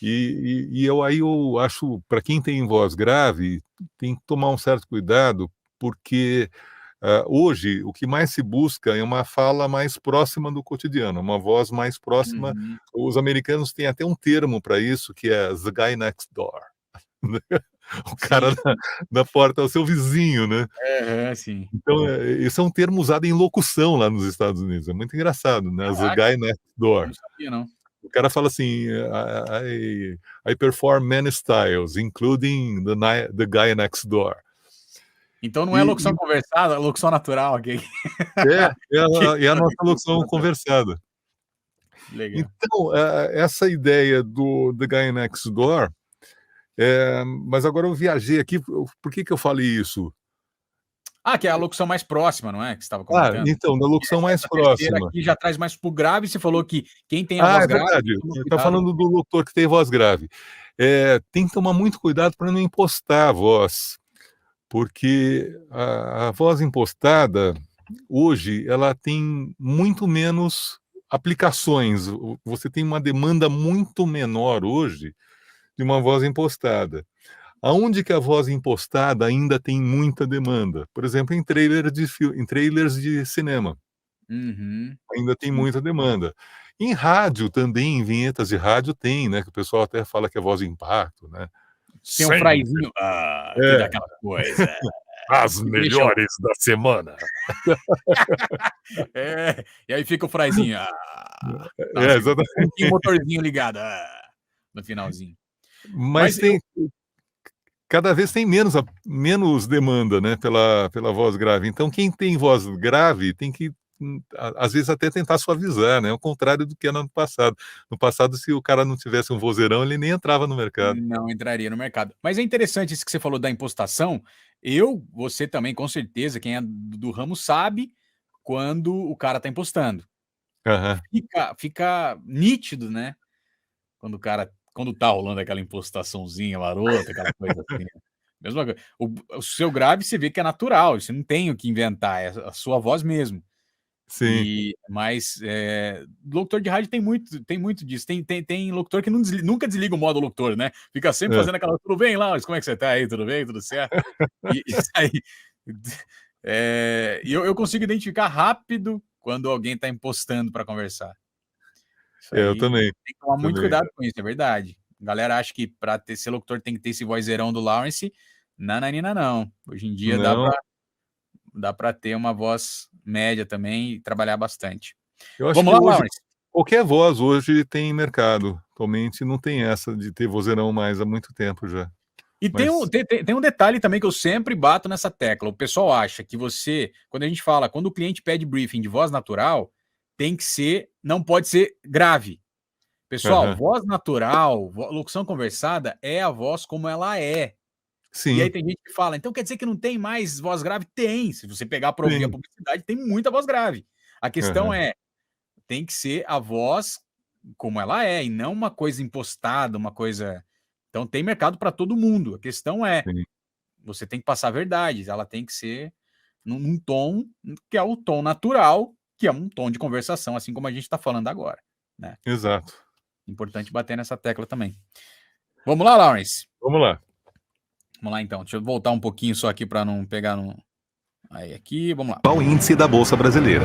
Eu acho, para quem tem voz grave, tem que tomar um certo cuidado, porque hoje o que mais se busca é uma fala mais próxima do cotidiano, uma voz mais próxima. Uhum. Os americanos têm até um termo para isso, que é the guy next door. O cara Sim. na porta é o seu vizinho, né? Aham, sim. Então, esse é um termo usado em locução lá nos Estados Unidos. É muito engraçado, né? The Caraca, guy next door. não sabia não. O cara fala assim, I perform many styles, including the guy next door. Então não é E, locução conversada, é locução natural aqui. é a nossa locução conversada. Legal. Então, essa ideia do The Guy Next Door, mas agora eu viajei aqui, por que eu falei isso? Ah, que é a locução mais próxima, não é? Que você estava comentando. Então, da locução mais Essa terceira próxima. aqui já traz mais pro grave, você falou que quem tem a voz É grave verdade, toma está cuidado. falando do locutor que tem voz grave. Tem que tomar muito cuidado para não impostar a voz, porque a voz impostada, hoje, ela tem muito menos aplicações. Você tem uma demanda muito menor hoje de uma voz impostada. Aonde que a voz impostada ainda tem muita demanda? Por exemplo, em trailers de cinema, Uhum. ainda tem Sim. muita demanda. Em rádio também, em vinhetas de rádio tem, né, que o pessoal até fala que é voz de impacto, né. Tem um Sempre. fraizinho, que dá É. aquela coisa. As Que deixa o melhores da semana. e aí fica o fraizinho, Exatamente. com o motorzinho ligado, no finalzinho. Mas Mas eu cada vez tem menos demanda, né, pela voz grave. Então quem tem voz grave tem que, às vezes, até tentar suavizar, né, ao contrário do que era no passado. No passado, se o cara não tivesse um vozeirão, ele nem entrava no mercado. não entraria no mercado. Mas é interessante isso que você falou da impostação. Você também, com certeza, quem é do ramo sabe quando o cara tá impostando. Aham. Fica nítido, né, quando tá rolando aquela impostaçãozinha marota, aquela coisa assim. Mesma coisa. O seu grave você vê que é natural, você não tem o que inventar, é a sua voz mesmo. Sim. Mas locutor de rádio tem muito disso. Tem locutor que nunca desliga o modo locutor, né? Fica sempre É. fazendo aquela, tudo bem, Laures, como é que você tá aí? Tudo bem? Tudo certo? E isso aí. E eu consigo identificar rápido quando alguém tá impostando para conversar. Isso aí Eu também. tem que tomar muito Também. cuidado com isso, é verdade. A galera acha que para ser locutor tem que ter esse vozeirão do Lawrence. Nananina, não. Hoje em dia Não. dá para ter uma voz média também e trabalhar bastante. Eu acho Vamos que lá, hoje, Lawrence. qualquer voz hoje tem mercado. Atualmente não tem essa de ter vozeirão mais há muito tempo já. E Mas... tem um detalhe também que eu sempre bato nessa tecla. O pessoal acha que você, quando a gente fala, quando o cliente pede briefing de voz natural, tem que ser, não pode ser grave. Pessoal, voz natural, locução conversada é a voz como ela é. Sim. E aí tem gente que fala, então quer dizer que não tem mais voz grave? Tem. Se você pegar para ouvir a publicidade, tem muita voz grave. A questão tem que ser a voz como ela é, e não uma coisa impostada, uma coisa... Então tem mercado para todo mundo. A questão você tem que passar a verdade. Ela tem que ser num tom que é o tom natural, que é um tom de conversação, assim como a gente está falando agora, né? Exato. Importante bater nessa tecla também. Vamos lá, Lawrence? Vamos lá. Vamos lá, então. Deixa eu voltar um pouquinho só aqui para não pegar no... Aí, aqui, vamos lá. Qual o índice da Bolsa Brasileira?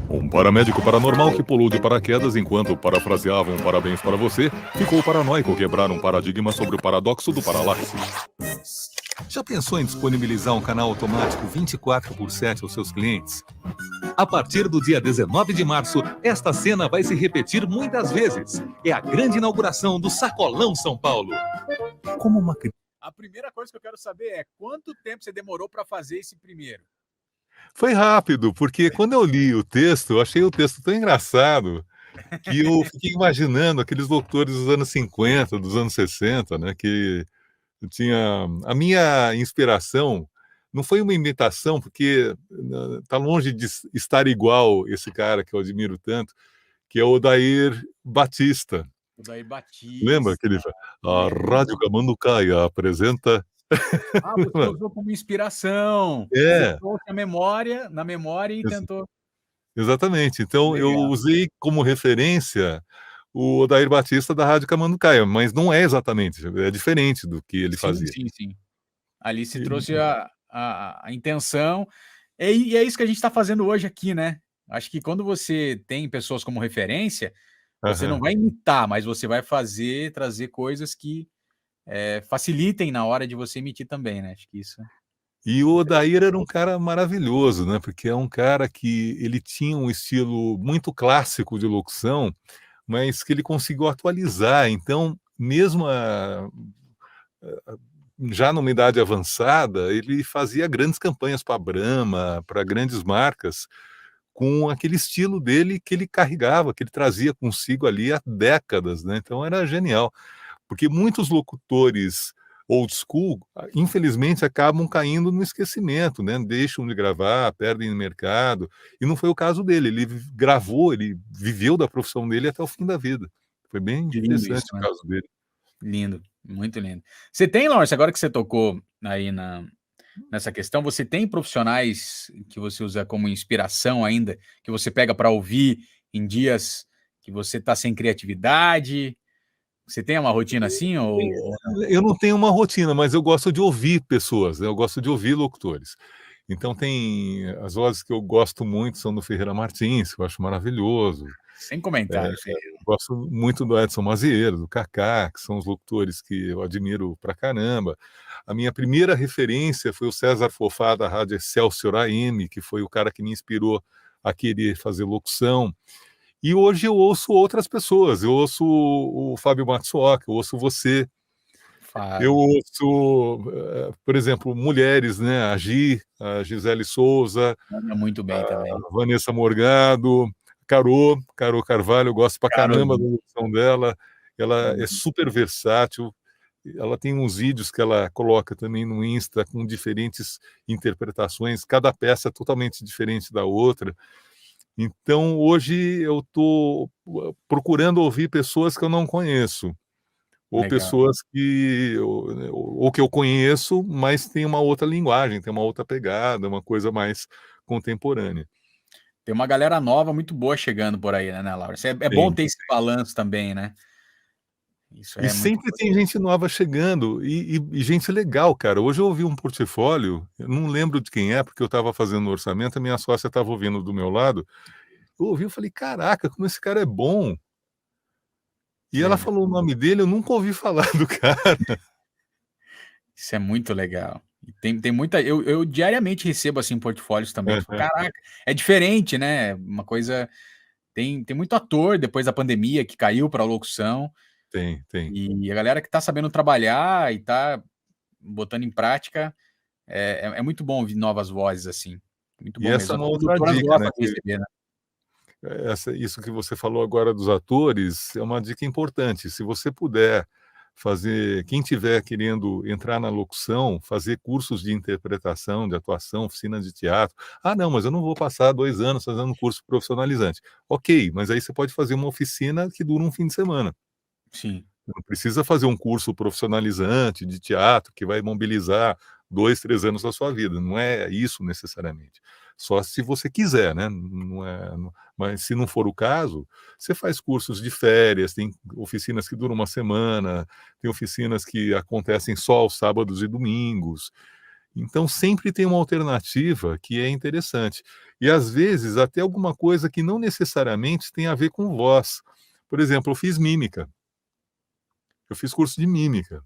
Um paramédico paranormal que pulou de paraquedas enquanto parafraseava um parabéns para você, ficou paranoico quebrar um paradigma sobre o paradoxo do paralaxe. Já pensou em disponibilizar um canal automático 24/7 aos seus clientes? A partir do dia 19 de março, esta cena vai se repetir muitas vezes. É a grande inauguração do Sacolão São Paulo. Como uma A primeira coisa que eu quero saber é quanto tempo você demorou para fazer esse primeiro? Foi rápido, porque quando eu li o texto, eu achei o texto tão engraçado que eu fiquei imaginando aqueles locutores dos anos 50, dos anos 60, né, que tinha... A minha inspiração não foi uma imitação, porque tá longe de estar igual esse cara que eu admiro tanto, que é o Odair Batista. Odair Batista. Lembra que ele a Rádio Camanducaia apresenta... Você usou como inspiração. Você trouxe a memória, na memória e tentou... Exatamente. Então, eu usei como referência o Odair Batista da Rádio Camanducaia, mas não é exatamente, é diferente do que ele fazia. Sim. Ali se trouxe a intenção, e é isso que a gente está fazendo hoje aqui, né? Acho que quando você tem pessoas como referência, você não vai imitar, mas você vai trazer coisas que facilitem na hora de você emitir também, né? Acho que isso... E o Odair era um cara maravilhoso, né? Porque é um cara que ele tinha um estilo muito clássico de locução, mas que ele conseguiu atualizar. Então, mesmo já numa idade avançada, ele fazia grandes campanhas para a Brahma, para grandes marcas, com aquele estilo dele que ele carregava, que ele trazia consigo ali há décadas, né? Então era genial, porque muitos locutores old school, infelizmente, acabam caindo no esquecimento, né? Deixam de gravar, perdem no mercado, e não foi o caso dele. Ele gravou, ele viveu da profissão dele até o fim da vida. Foi bem interessante o caso dele. Lindo, muito lindo. Você tem, Lawrence, agora que você tocou aí nessa questão, você tem profissionais que você usa como inspiração ainda, que você pega para ouvir em dias que você está sem criatividade? Você tem uma rotina assim? Eu não tenho uma rotina, mas eu gosto de ouvir pessoas, né? Eu gosto de ouvir locutores. Então tem as vozes que eu gosto muito são do Ferreira Martins, que eu acho maravilhoso. Sem comentário, gosto muito do Edson Mazieiro, do Kaká, que são os locutores que eu admiro pra caramba. A minha primeira referência foi o César Fofá, da Rádio Excelsior AM, que foi o cara que me inspirou a querer fazer locução. E hoje eu ouço outras pessoas, eu ouço o Fábio Matsuoka, eu ouço você, eu ouço, por exemplo, mulheres, né? A Gisele Souza, muito bem também. A Vanessa Morgado, Carô Carvalho, eu gosto pra caramba da locução dela, ela é super versátil, ela tem uns vídeos que ela coloca também no Insta com diferentes interpretações, cada peça é totalmente diferente da outra. Então, hoje eu estou procurando ouvir pessoas que eu não conheço, ou Legal. pessoas ou que eu conheço, mas tem uma outra linguagem, tem uma outra pegada, uma coisa mais contemporânea. Tem uma galera nova muito boa chegando por aí, né, Laura? É bom Tem. ter esse balanço também, né? Isso E é muito sempre tem gente nova chegando e gente legal, cara. Hoje eu ouvi um portfólio, eu não lembro de quem é, porque eu estava fazendo o orçamento, a minha sócia estava ouvindo do meu lado. Eu ouvi, eu falei: "Caraca, como esse cara é bom". E ela legal. falou o nome dele, eu nunca ouvi falar do cara. Isso é muito legal. E tem muita eu diariamente recebo, assim, portfólios também, que eu falo: "Caraca, é diferente, né?" Uma coisa tem muito ator depois da pandemia que caiu pra locução, Tem. e a galera que tá sabendo trabalhar e tá botando em prática, é muito bom ouvir novas vozes, assim. Muito E bom essa é mesmo. As uma outra produtoras dica, né, gostam de receber, né. isso que você falou agora dos atores é uma dica importante. Se você puder fazer, quem tiver querendo entrar na locução, fazer cursos de interpretação, de atuação, oficina de teatro. Ah, não, mas eu não vou passar 2 anos fazendo um curso profissionalizante. Ok, mas aí você pode fazer uma oficina que dura um fim de semana. Sim. Não precisa fazer um curso profissionalizante de teatro que vai mobilizar 2, 3 anos da sua vida, não é isso necessariamente. Só se você quiser, né, mas se não for o caso, você faz cursos de férias, tem oficinas que duram uma semana, tem oficinas que acontecem só aos sábados e domingos. Então sempre tem uma alternativa que é interessante. E às vezes até alguma coisa que não necessariamente tem a ver com voz. Por exemplo, eu fiz mímica. Eu fiz curso de mímica,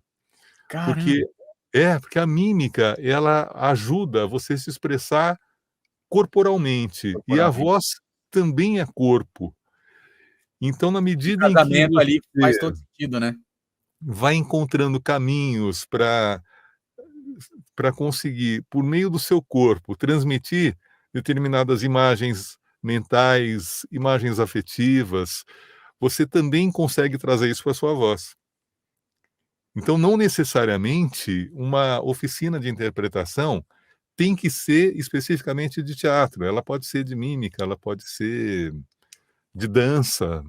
Caramba, porque porque a mímica, ela ajuda você a se expressar corporalmente, e a corporalmente. voz também é corpo. Então, na O medida em que casamento você ali faz todo sentido, né. vai encontrando caminhos para conseguir, por meio do seu corpo, transmitir determinadas imagens mentais, imagens afetivas, você também consegue trazer isso para a sua voz. Então, não necessariamente uma oficina de interpretação tem que ser especificamente de teatro, ela pode ser de mímica, ela pode ser de dança,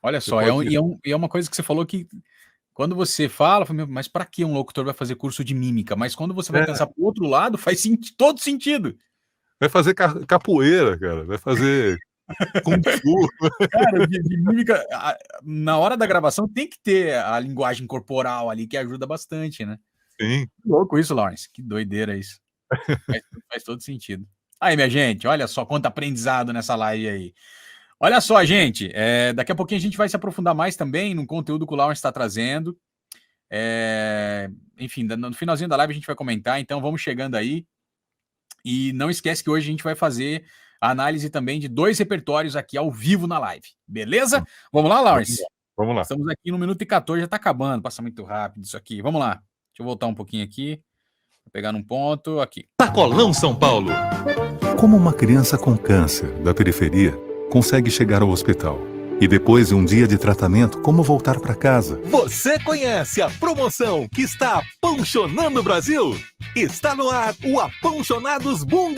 Olha você só, pode é uma coisa que você falou que quando você fala, fala: "Meu, mas pra que um locutor vai fazer curso de mímica?" Mas quando você vai é, pensar para o outro lado, faz todo sentido. vai fazer capoeira, cara, vai fazer kung fu. Cara, de mímica, na hora da gravação tem que ter a linguagem corporal ali que ajuda bastante, né. Sim, Que louco isso, Lawrence, que doideira isso. Faz todo sentido. Aí, minha gente, olha só quanto aprendizado nessa live aí. Olha só, gente, daqui a pouquinho a gente vai se aprofundar mais também no conteúdo que o Lawrence está trazendo. Enfim, no finalzinho da live a gente vai comentar, então vamos chegando aí. E não esquece que hoje a gente vai fazer a análise também de 2 repertórios aqui ao vivo na live, beleza? Vamos lá, vamos Lawrence? lá, vamos lá. Estamos aqui no minuto e 14, já tá acabando, passa muito rápido isso aqui. Vamos lá, deixa eu voltar um pouquinho aqui, vou pegar num ponto, aqui. Sacolão São Paulo. Como uma criança com câncer da periferia consegue chegar ao hospital? E depois de um dia de tratamento, como voltar para casa? Você conhece a promoção que está apaixonando o Brasil? Está no ar o Apaixonados Bung.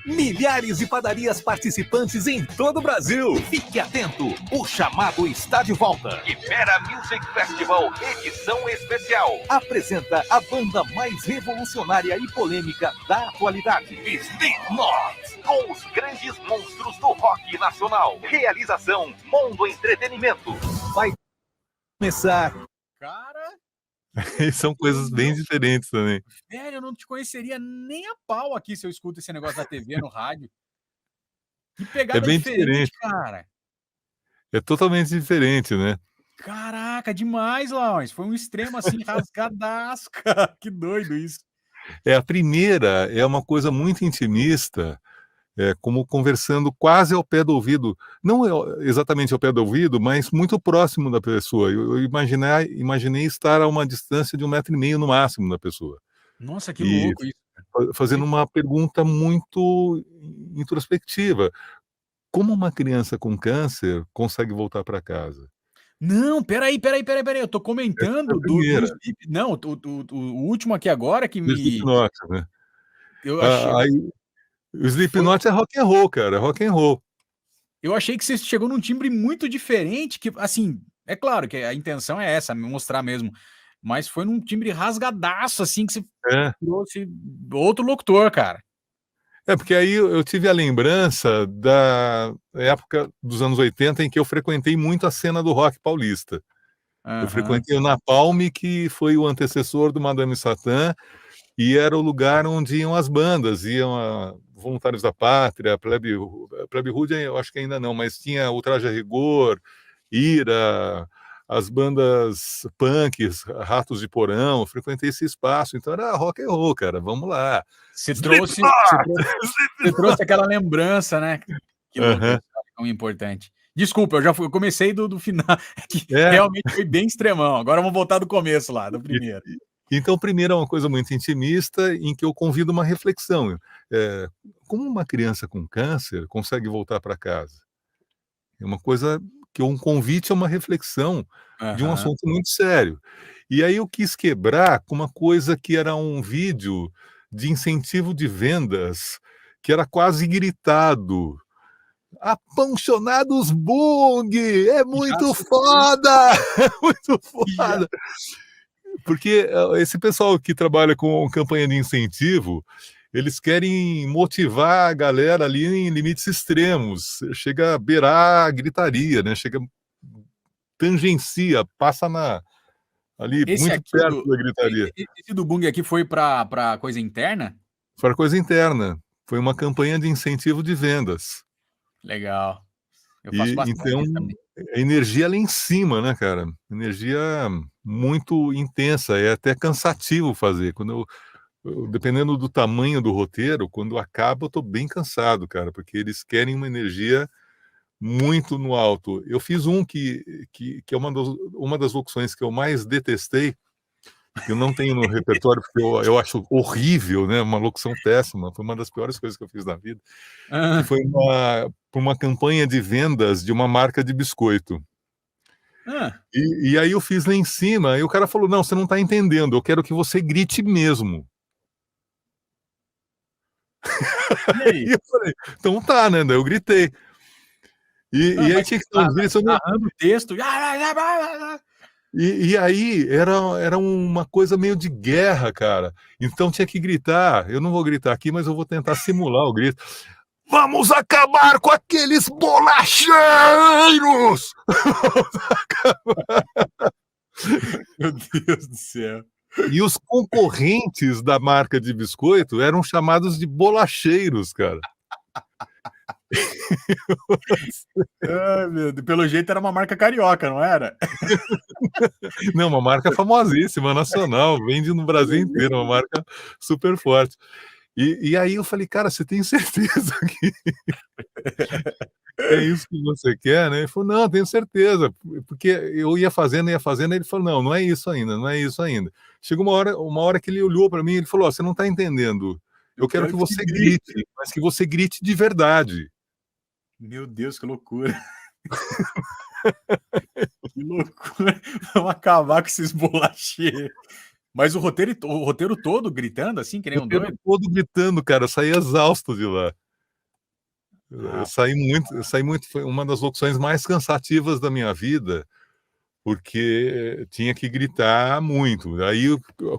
Milhares de padarias participantes em todo o Brasil. Fique atento, o chamado está de volta. Quimera Music Festival, edição especial. Apresenta a banda mais revolucionária e polêmica da atualidade. Slipknot, com os grandes monstros do rock nacional. Realização Mundo Entretenimento. Vai começar. Cara, E são coisas bem diferentes também. velho, eu não te conheceria nem a pau aqui se eu escuto esse negócio da TV, no rádio. Que É pegada bem diferente, diferente, cara. é totalmente diferente, né. Caraca, demais, Lawrence. Foi um extremo assim, rasgadaço, cara. Que doido isso. A primeira é uma coisa muito intimista, como conversando quase ao pé do ouvido, não exatamente ao pé do ouvido, mas muito próximo da pessoa. Eu imaginei estar a uma distância de 1,5 m no máximo da pessoa, Nossa, que e louco isso. fazendo uma pergunta muito introspectiva: como uma criança com câncer consegue voltar para casa? Não, espera aí, eu tô Essa foi comentando a do primeira, Sleep não, o último aqui agora que do me Slipknot, né. eu achei Aí o foi Slipknot é rock and roll, cara, é rock and roll. eu achei que você chegou num timbre muito diferente que, assim, É claro que a intenção é essa, mostrar mesmo, mas foi num timbre rasgadaço, assim, que você É. trouxe outro locutor, cara. Porque aí eu tive a lembrança da época dos anos 80 em que eu frequentei muito a cena do rock paulista. Eu Aham. frequentei o Napalm, que foi o antecessor do Madame Satã, e era o lugar onde iam as bandas, iam a Voluntários da Pátria, Plebe Rude eu acho que ainda não, mas tinha o Traje a Rigor, Ira, as bandas punks, Ratos de Porão, eu frequentei esse espaço, então era rock and roll, cara, vamos lá. Você trouxe aquela lembrança, né? Que louco, Aham. tão importante. Desculpa, eu comecei do final, que É. realmente foi bem extremão. Agora vamos voltar do começo lá, do primeiro. Então, primeiro é uma coisa muito intimista, em que eu convido uma reflexão. Como uma criança com câncer consegue voltar para casa? É uma coisa que um convite a uma reflexão de um Aham. assunto muito sério. E aí eu quis quebrar com uma coisa que era um vídeo de incentivo de vendas, que era quase gritado. Apaixonados Bung! É Já muito acertei. foda! É muito Já. foda! Porque esse pessoal que trabalha com campanha de incentivo, eles querem motivar a galera ali em limites extremos. Chega a beirar a gritaria, né? Tangencia, passa ali Esse muito aqui perto da gritaria. esse do Bung aqui foi pra coisa interna? Foi coisa interna. Foi uma campanha de incentivo de vendas. Legal. Eu faço E bastante então isso também. a energia lá em cima, né, cara? Energia muito intensa, é até cansativo fazer. Dependendo do tamanho do roteiro, quando acaba eu tô bem cansado, cara, porque eles querem uma energia muito no alto. Eu fiz um que é uma das locuções que eu mais detestei, que eu não tenho no repertório, porque eu acho horrível, né, uma locução péssima, foi uma das piores coisas que eu fiz na vida, que Hã. foi pra uma campanha de vendas de uma marca de biscoito. Hã. E aí eu fiz lá em cima, e o cara falou: "Não, você não tá entendendo, eu quero que você grite mesmo". E aí? E eu falei: "Então tá, né", daí eu gritei. Não, E aí mas tinha que ter uns gritos, eu não narrando o texto. e aí era uma coisa meio de guerra, cara. Então tinha que gritar, eu não vou gritar aqui, mas eu vou tentar simular o grito. "Vamos acabar com aqueles bolacheiros!" Meu Deus do céu. E os concorrentes da marca de biscoito eram chamados de bolacheiros, cara. Ai, meu Deus. Pelo jeito era uma marca carioca, não era? Não, uma marca famosíssima, nacional, vende no Brasil inteiro, uma marca super forte. E aí eu falei: "Cara, você tem certeza que é isso que você quer, né?" Ele falou: "Não, tenho certeza", porque eu ia fazendo, ele falou: "Não, não é isso ainda, não é isso ainda". Chegou uma hora que ele olhou para mim, ele falou: "Ó, você não está entendendo, eu Eu quero quero que que você você grite. grite, mas que você grite de verdade". Meu Deus, que loucura. Que loucura. Vamos acabar com esses bolacheiros. Mas o roteiro todo gritando assim, que nem O um tempo doido? todo gritando, cara, eu saí exausto de lá. Eu Ah, saí muito, foi uma das locuções mais cansativas da minha vida, porque tinha que gritar muito. Aí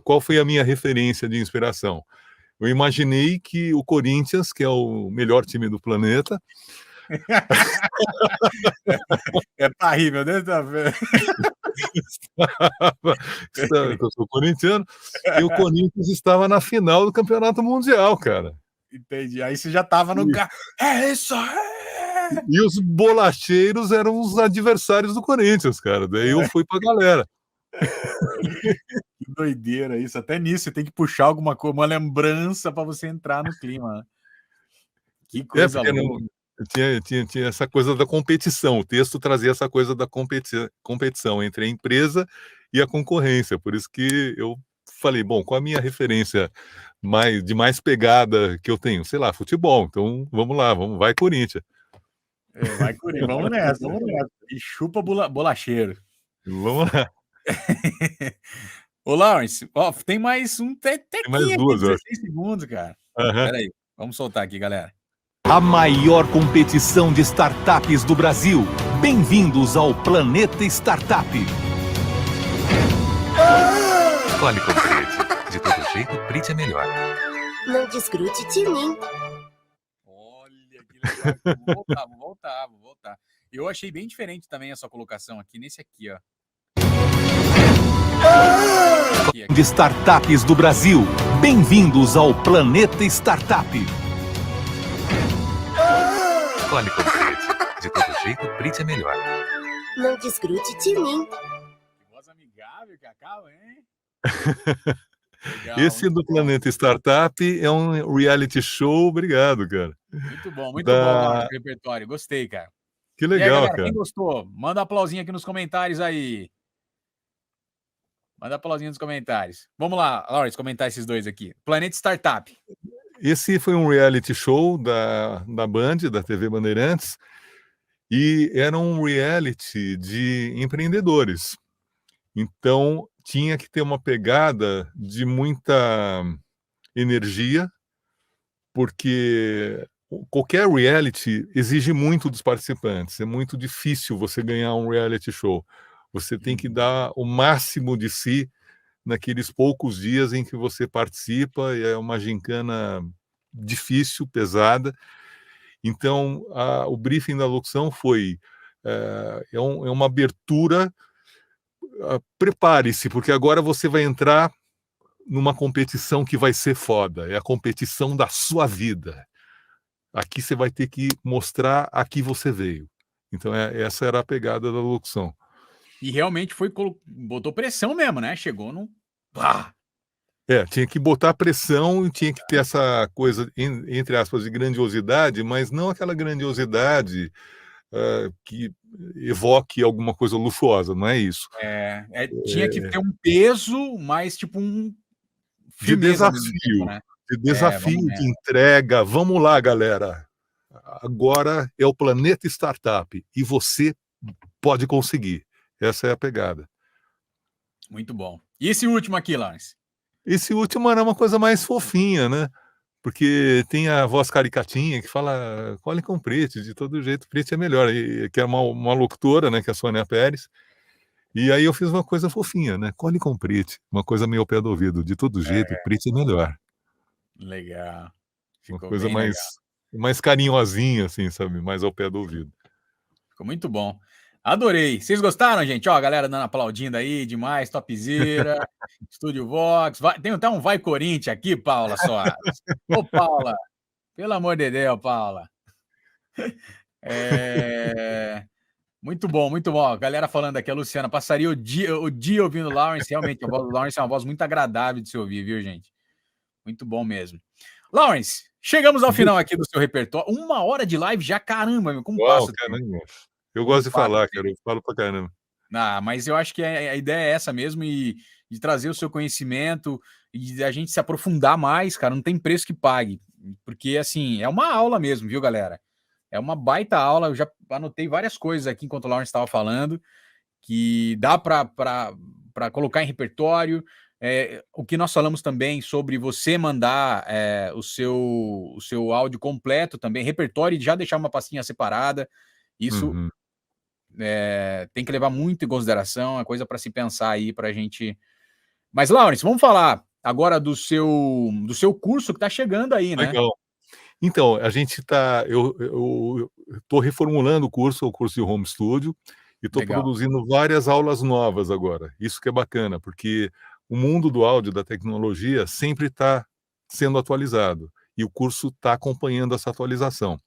qual foi a minha referência de inspiração? Eu imaginei que o Corinthians, que é o melhor time do planeta, tá rir, meu Deus, tá vendo? que eu sou corintiano, e o Corinthians estava na final do Campeonato Mundial, cara. Entendi. Aí você já estava no E ga é isso aí! e os bolacheiros eram os adversários do Corinthians, cara, daí eu fui pra galera. Que doideira isso. Até nisso você tem que puxar alguma coisa, uma lembrança pra você entrar no clima, né. Que coisa Porque não louca. tinha essa coisa da competição, o texto trazia essa coisa da competição entre a empresa e a concorrência, por isso que eu falei: "Bom, qual a minha referência mais pegada que eu tenho? Sei lá, futebol, então vamos lá, vai Corinthians, Vai Corinthians, vamos nessa, vamos nessa. E chupa bolacheiro. vamos lá". Ô Lawrence, ó, tem mais um Tem mais tequinho aqui, 2, eu acho. 16 segundos, cara. Aham. Espera aí, vamos soltar aqui, galera. A maior competição de startups do Brasil. Bem-vindos ao Planeta Startup. Escolhe com Prit. De todo jeito, Prit é melhor. Não desgrude de mim. Olha que legal. Vou voltar. Eu achei bem diferente também a sua colocação aqui, nesse aqui, ó. De startups do Brasil. Bem-vindos ao Planeta Startup. Escolhe com Prit. De todo jeito, Prit é melhor. Não desgrude de mim. Que voz amigável, Cacau, hein? Legal, Esse muito do bom. Planeta Startup é um reality show. Obrigado, cara. Muito bom Da- Laurence, o repertório. Gostei, cara. Que E aí, legal, galera, cara. quem gostou, manda um aplausinho aqui nos comentários aí. Manda um aplausinho nos comentários. Vamos lá, Laurence, comentar esses dois aqui. Planeta Startup. Esse foi um reality show da Band, da TV Bandeirantes, e era um reality de empreendedores. Então, tinha que ter uma pegada de muita energia, porque qualquer reality exige muito dos participantes. É muito difícil você ganhar um reality show. Você tem que dar o máximo de si naqueles poucos dias em que você participa, e é uma gincana difícil, pesada. Então, o briefing da locução foi é uma abertura. Prepare-se, porque agora você vai entrar numa competição que vai ser foda. É a competição da sua vida. Aqui você vai ter que mostrar a que você veio. Então, essa era a pegada da locução. E realmente botou pressão mesmo, né? Chegou num... Pá! Tinha que botar pressão e tinha que ter essa coisa, entre aspas, de grandiosidade, mas não aquela grandiosidade que evoque alguma coisa luxuosa, não é isso. Tinha que ter um peso, mas tipo um De firmeza ao mesmo desafio, tempo, né? de desafio, vamos de nessa. entrega. Vamos lá, galera. Agora é o Planeta Startup e você pode conseguir. Essa é a pegada. Muito bom. E esse último aqui, Laurence? Esse último era uma coisa mais fofinha, né? Porque tem a voz caricatinha que fala, colhe com Prit, de todo jeito, Prit é melhor. E, que é uma locutora, né, que é a Sônia Pérez. E aí eu fiz uma coisa fofinha, né? Colhe com Prit, uma coisa meio ao pé do ouvido. De todo jeito, Prit é melhor. Legal. Ficou Uma coisa bem legal. mais carinhosinha, assim, sabe? Mais ao pé do ouvido. Ficou muito bom. Adorei. Vocês gostaram, gente? Ó, a galera dando aplaudindo aí, demais, topzera, Estúdio Vox. Tem até um Vai Corinthians aqui, Paula Soares. Ô, Paula, pelo amor de Deus, Paula. Muito bom, muito bom. A galera falando aqui, a Luciana, passaria o dia ouvindo o Laurence. Realmente, a voz do Laurence é uma voz muito agradável de se ouvir, viu, gente? Muito bom mesmo. Laurence, chegamos ao final aqui do seu repertório. 1 hora de live já, caramba, meu, como passa? Caramba. Eu gosto de falar, cara, eu falo pra caramba. Mas eu acho que a ideia é essa mesmo, e de trazer o seu conhecimento e a gente se aprofundar mais, cara, não tem preço que pague, porque, assim, é uma aula mesmo, viu, galera? É uma baita aula, eu já anotei várias coisas aqui enquanto o Laurence estava falando, que dá para colocar em repertório. O que nós falamos também sobre você mandar o seu áudio completo também, repertório, e já deixar uma pastinha separada, isso tem que levar muito em consideração, é coisa para se pensar aí para a gente. Mas, Laurence, vamos falar agora do seu curso que está chegando aí, né? Legal. Então, a gente está... Eu estou reformulando o curso de Home Studio, e estou produzindo várias aulas novas agora. Isso que é bacana, porque o mundo do áudio, da tecnologia, sempre está sendo atualizado, e o curso está acompanhando essa atualização.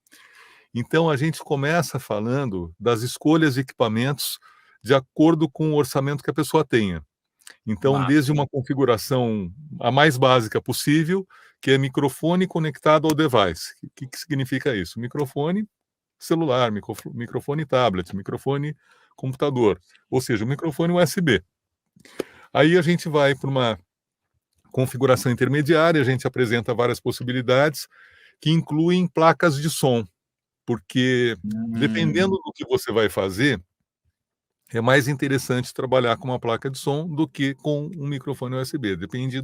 Então, a gente começa falando das escolhas de equipamentos de acordo com o orçamento que a pessoa tenha. Então, desde uma configuração a mais básica possível, que é microfone conectado ao device. O que significa isso? Microfone celular, microfone tablet, microfone computador, ou seja, microfone USB. Aí a gente vai para uma configuração intermediária, a gente apresenta várias possibilidades que incluem placas de som, porque dependendo do que você vai fazer, é mais interessante trabalhar com uma placa de som do que com um microfone USB. Depende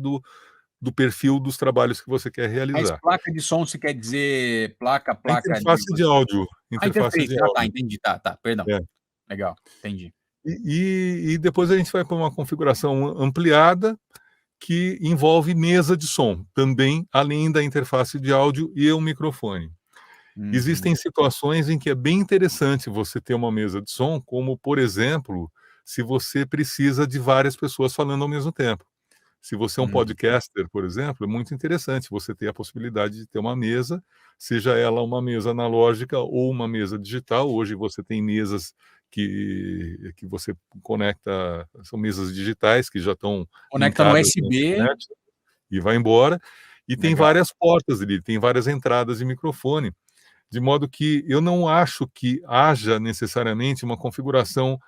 do perfil dos trabalhos que você quer Mas realizar. placa de som, se quer dizer A placa interface de áudio. Ah, Interface de interface. Tá, áudio. entendi. Tá, perdão. É. Legal, entendi. E depois a gente vai para uma configuração ampliada que envolve mesa de som, também além da interface de áudio e o microfone. Existem situações em que é bem interessante você ter uma mesa de som, como, por exemplo, se você precisa de várias pessoas falando ao mesmo tempo. Se você é um podcaster, por exemplo, é muito interessante você ter a possibilidade de ter uma mesa, seja ela uma mesa analógica ou uma mesa digital. Hoje você tem mesas que você conecta, são mesas digitais que já estão Conecta no linkadas na USB. internet e vai embora. E tem Legal. várias portas ali, tem várias entradas de microfone, de modo que eu não acho que haja necessariamente uma configuração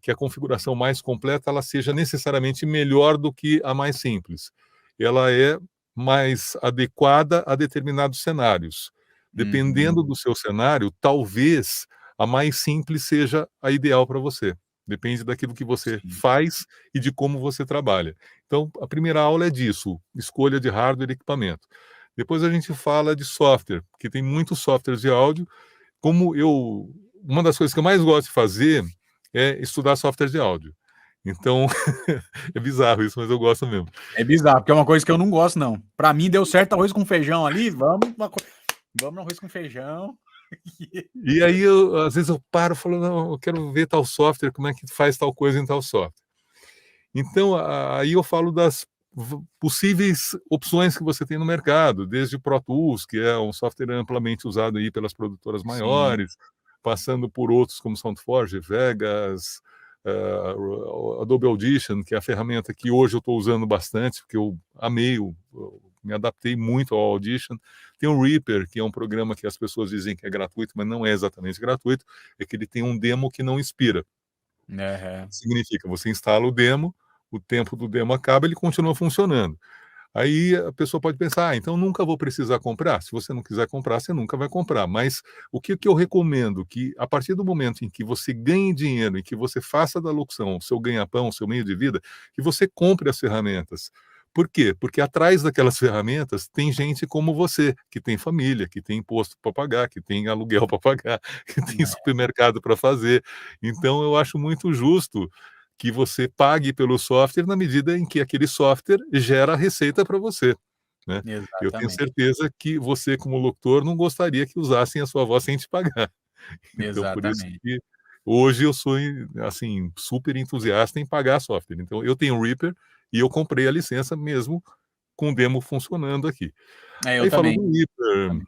que a configuração mais completa ela seja necessariamente melhor do que a mais simples. Ela é mais adequada a determinados cenários. Dependendo do seu cenário, talvez a mais simples seja a ideal para você. Depende daquilo que você faz e de como você trabalha. Então, a primeira aula é disso, escolha de hardware e equipamento. Depois a gente fala de software, porque tem muitos softwares de áudio. Uma das coisas que eu mais gosto de fazer é estudar software de áudio. Então, é bizarro isso, mas eu gosto mesmo. É bizarro, porque é uma coisa que eu não gosto, não. Pra mim, deu certo arroz com feijão ali, vamos no arroz com feijão. E aí, às vezes eu paro e falo, não, eu quero ver tal software, como é que faz tal coisa em tal software. Então, aí eu falo das possíveis opções que você tem no mercado, desde Pro Tools, que é um software amplamente usado aí pelas produtoras maiores, passando por outros como SoundForge, Vegas, Adobe Audition, que é a ferramenta que hoje eu estou usando bastante, porque eu amei, me adaptei muito ao Audition. Tem o Reaper, que é um programa que as pessoas dizem que é gratuito, mas não é exatamente gratuito, é que ele tem um demo que não expira. Significa, você instala o demo, o tempo do demo acaba, ele continua funcionando. Aí a pessoa pode pensar, então nunca vou precisar comprar. Se você não quiser comprar, você nunca vai comprar. Mas o que eu recomendo? Que a partir do momento em que você ganhe dinheiro, em que você faça da locução o seu ganha-pão, o seu meio de vida, que você compre as ferramentas. Por quê? Porque atrás daquelas ferramentas tem gente como você, que tem família, que tem imposto para pagar, que tem aluguel para pagar, que tem supermercado para fazer. Então eu acho muito justo que você pague pelo software na medida em que aquele software gera receita para você. Né? Eu tenho certeza que você, como locutor, não gostaria que usassem a sua voz sem te pagar. Então, por isso que hoje eu sou assim, super entusiasta em pagar software. Então, eu tenho o Reaper e eu comprei a licença mesmo com o demo funcionando aqui. Eu Aí também. falo do Reaper,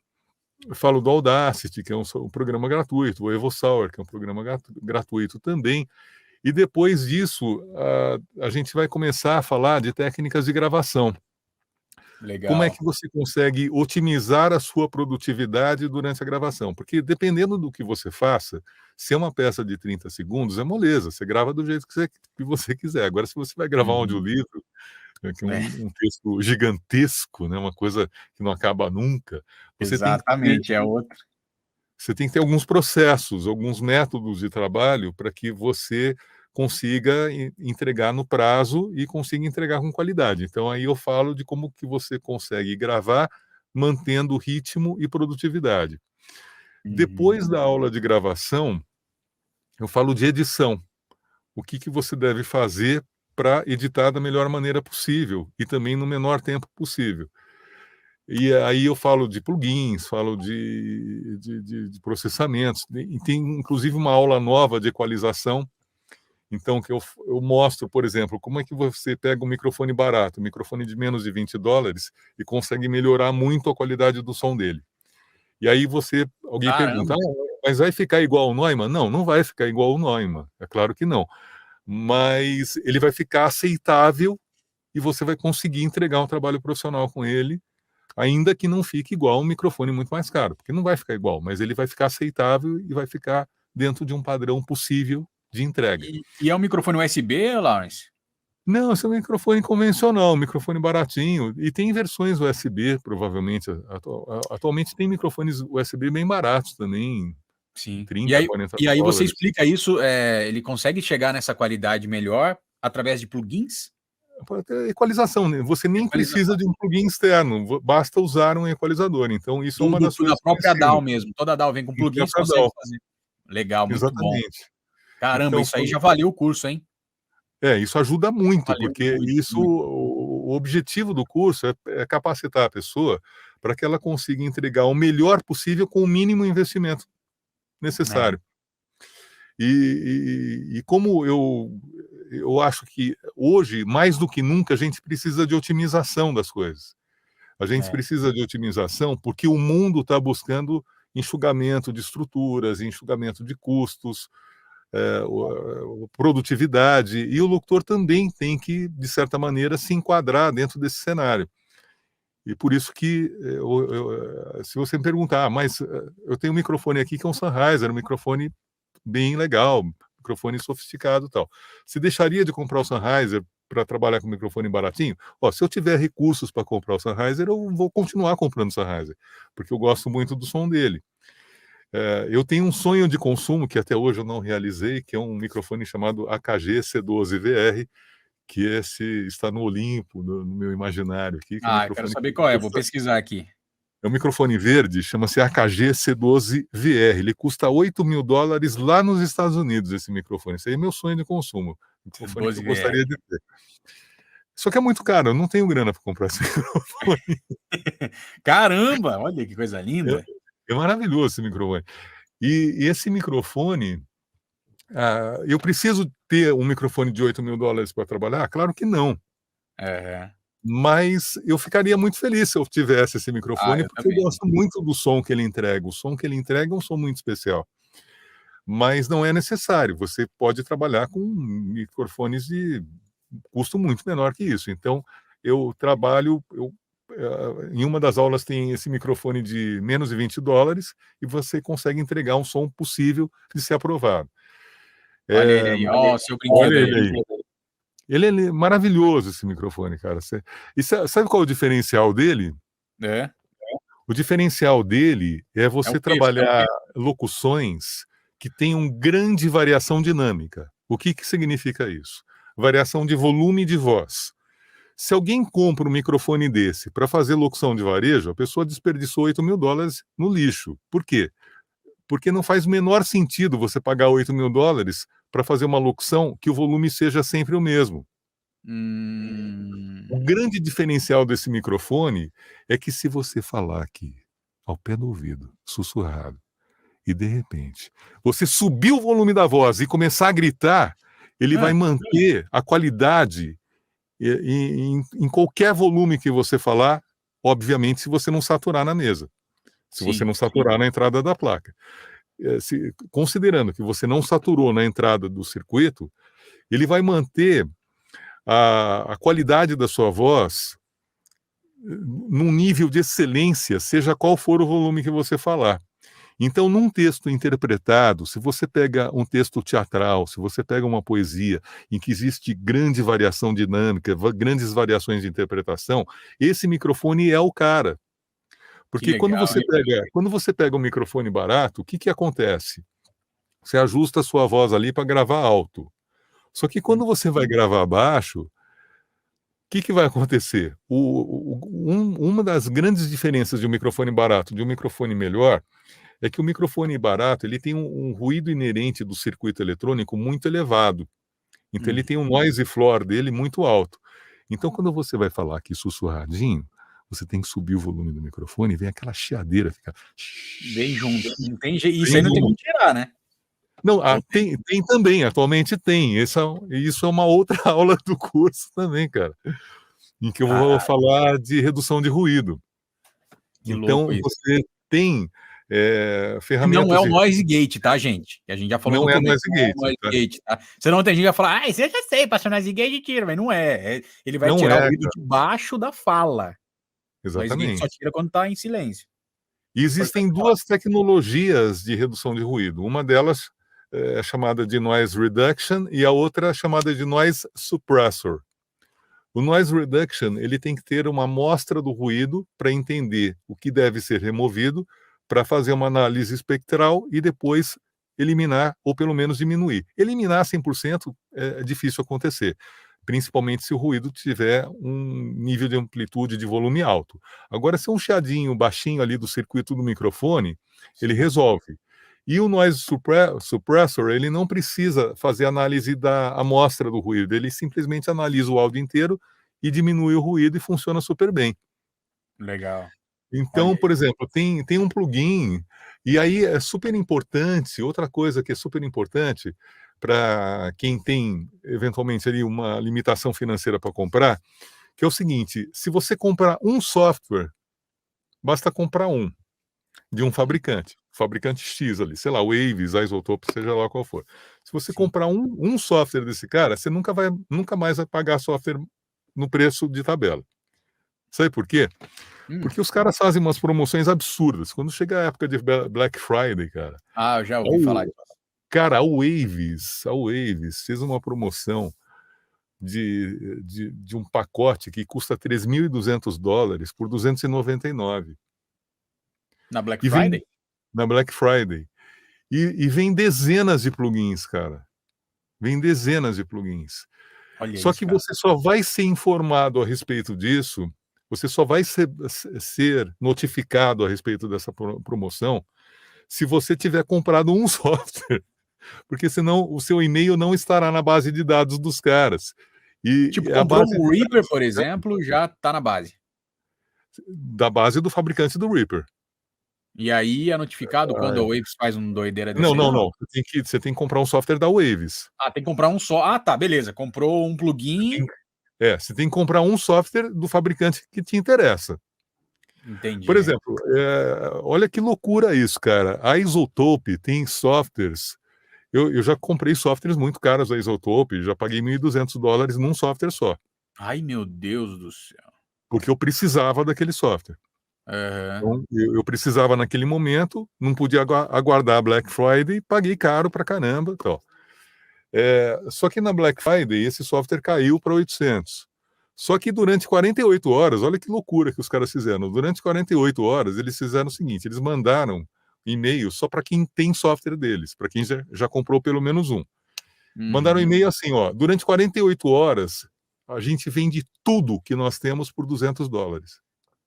falo do Audacity, que é um programa gratuito, o EvoSour, que é um programa gratuito também. E depois disso, a gente vai começar a falar de técnicas de gravação. Legal. Como é que você consegue otimizar a sua produtividade durante a gravação? Porque dependendo do que você faça, se é uma peça de 30 segundos, é moleza, você grava do jeito que você quiser. Agora, se você vai gravar um audiolivro, que é um texto gigantesco, né, uma coisa que não acaba nunca, você Exatamente, é outro. Você tem que ter alguns processos, alguns métodos de trabalho para que você consiga entregar no prazo e consiga entregar com qualidade. Então, aí eu falo de como que você consegue gravar mantendo ritmo e produtividade. Depois da aula de gravação, eu falo de edição. O que você deve fazer para editar da melhor maneira possível e também no menor tempo possível. E aí eu falo de plugins, falo de processamentos, e tem inclusive uma aula nova de equalização, então que eu mostro, por exemplo, como é que você pega um microfone barato, um microfone de menos de $20 e consegue melhorar muito a qualidade do som dele. E aí alguém pergunta, mas vai ficar igual ao Neumann? Não, não vai ficar igual ao Neumann, é claro que não, mas ele vai ficar aceitável e você vai conseguir entregar um trabalho profissional com ele, ainda que não fique igual um microfone muito mais caro, porque não vai ficar igual, mas ele vai ficar aceitável e vai ficar dentro de um padrão possível de entrega. E é um microfone USB, Lawrence? Não, esse é um microfone convencional, um microfone baratinho, e tem versões USB, provavelmente, atualmente tem microfones USB bem baratos também, Sim. 30, 40 e aí você dólares. explica isso, ele consegue chegar nessa qualidade melhor através de plugins? Equalização, né? Você nem precisa de um plugin externo, basta usar um equalizador. Então, isso é uma das coisas da própria que DAW mesmo. Toda DAW vem com plugin, você consegue fazer. Legal, muito bom. Exatamente. Caramba, Então, isso aí já valeu o curso, hein? isso ajuda muito, Valeu porque muito, isso, muito. o objetivo do curso é capacitar a pessoa para que ela consiga entregar o melhor possível com o mínimo investimento necessário. E como eu acho que hoje, mais do que nunca, a gente precisa de otimização das coisas. A gente precisa de otimização porque o mundo está buscando enxugamento de estruturas, enxugamento de custos, produtividade, e o locutor também tem que, de certa maneira, se enquadrar dentro desse cenário. E por isso que, se você me perguntar, mas eu tenho um microfone aqui que é um Sennheiser, um microfone bem legal, microfone sofisticado e tal. Você deixaria de comprar o Sennheiser para trabalhar com microfone baratinho? Se eu tiver recursos para comprar o Sennheiser, eu vou continuar comprando o Sennheiser, porque eu gosto muito do som dele. Eu tenho um sonho de consumo que até hoje eu não realizei, que é um microfone chamado AKG C12VR, que está no Olimpo, no meu imaginário aqui. Eu quero saber qual é, vou pesquisar aqui. É um microfone verde, chama-se AKG C12VR. Ele custa $8.000 lá nos Estados Unidos, esse microfone. Esse aí é meu sonho de consumo. Microfone que eu gostaria de ter. Só que é muito caro, eu não tenho grana para comprar esse microfone. Caramba, olha que coisa linda. É maravilhoso esse microfone. E esse microfone, eu preciso ter um microfone de $8.000 para trabalhar? Claro que não. Mas eu ficaria muito feliz se eu tivesse esse microfone, porque eu gosto muito do som que ele entrega. O som que ele entrega é um som muito especial. Mas não é necessário. Você pode trabalhar com microfones de custo muito menor que isso. Então, eu trabalho... em uma das aulas tem esse microfone de menos de $20 e você consegue entregar um som possível de ser aprovado. Olha ele aí, seu brinquedo aí. Ele é maravilhoso, esse microfone, cara. E sabe qual é o diferencial dele? O diferencial dele é você trabalhar locuções que tenham grande variação dinâmica. O que significa isso? Variação de volume de voz. Se alguém compra um microfone desse para fazer locução de varejo, a pessoa desperdiçou $8.000 no lixo. Por quê? Porque não faz o menor sentido você pagar $8.000 para fazer uma locução que o volume seja sempre o mesmo. O grande diferencial desse microfone é que se você falar aqui, ao pé do ouvido, sussurrado, e de repente você subir o volume da voz e começar a gritar, ele vai manter a qualidade em qualquer volume que você falar, obviamente, se você não saturar na mesa, se você não saturar na entrada da placa. Considerando que você não saturou na entrada do circuito, ele vai manter a qualidade da sua voz num nível de excelência, seja qual for o volume que você falar. Então, num texto interpretado, se você pega um texto teatral, se você pega uma poesia em que existe grande variação dinâmica, grandes variações de interpretação, esse microfone é o cara. Porque legal, quando você pega um microfone barato, o que acontece? Você ajusta a sua voz ali para gravar alto. Só que quando você vai gravar baixo, o que vai acontecer? Uma das grandes diferenças de um microfone barato de um microfone melhor é que o microfone barato ele tem um ruído inerente do circuito eletrônico muito elevado. Então ele tem um noise floor dele muito alto. Então quando você vai falar aqui sussurradinho, você tem que subir o volume do microfone e vem aquela chiadeira. Fica... Bem junto. Isso aí não tem como tirar, né? Não, tem também, atualmente tem. Isso é uma outra aula do curso também, cara. Em que eu vou falar de redução de ruído. Então você tem... ferramentas. Não é o noise gate, tá, gente? A gente já falou. Não é noise gate, tá? Você não tem gente que vai falar, você já sei, passou noise gate e tira, mas não é. Ele vai tirar o ruído de baixo da fala. Exatamente. Noise gate só tira quando tá em silêncio. E existem duas tecnologias de redução de ruído. Uma delas é chamada de noise reduction e a outra é chamada de noise suppressor. O noise reduction ele tem que ter uma amostra do ruído para entender o que deve ser removido, para fazer uma análise espectral e depois eliminar, ou pelo menos diminuir. Eliminar 100% é difícil acontecer, principalmente se o ruído tiver um nível de amplitude de volume alto. Agora, se é um chiadinho baixinho ali do circuito do microfone, ele resolve. E o noise suppressor, ele não precisa fazer análise da amostra do ruído, ele simplesmente analisa o áudio inteiro e diminui o ruído e funciona super bem. Legal. Então, Olha por exemplo, tem um plugin, e aí é super importante, outra coisa que é super importante para quem tem, eventualmente, ali uma limitação financeira para comprar, que é o seguinte, se você comprar um software, basta comprar um, de um fabricante X ali, sei lá, Waves, Isotope, seja lá qual for. Se você Sim. comprar um software desse cara, você nunca mais vai pagar software no preço de tabela. Sabe por quê? Porque os caras fazem umas promoções absurdas. Quando chega a época de Black Friday, cara. Eu já ouvi falar disso. Cara, a Waves fez uma promoção de um pacote que custa $3.200 por $299. Na Black E vem Friday? na Black Friday. E vem dezenas de plugins, cara. Vem dezenas de plugins. Olha Só isso, que cara. você só vai ser informado a respeito disso, você só vai ser notificado a respeito dessa promoção se você tiver comprado um software, porque senão o seu e-mail não estará na base de dados dos caras. Tipo, A comprou base um de Reaper, dados por exemplo, já tá na base. da base do fabricante do Reaper. E aí é notificado quando a Waves faz um doideira desse Não, aí? não. Você tem que comprar um software da Waves. Tem que comprar um só. Tá, beleza. Comprou um plugin. Você tem que comprar um software do fabricante que te interessa. Entendi. Por exemplo, olha que loucura isso, cara. A Isotope tem softwares. Eu já comprei softwares muito caros da Isotope, já paguei $1.200 num software só, Ai, meu Deus do céu. porque eu precisava daquele software. Aham. Então, eu precisava naquele momento, não podia aguardar a Black Friday, paguei caro pra caramba, tal. Só que na Black Friday esse software caiu para 800. Só que durante 48 horas, olha que loucura que os caras fizeram. Durante 48 horas, eles fizeram o seguinte: eles mandaram e-mail só para quem tem software deles, para quem já comprou pelo menos um. Mandaram um e-mail assim: ó, durante 48 horas, a gente vende tudo que nós temos por $200.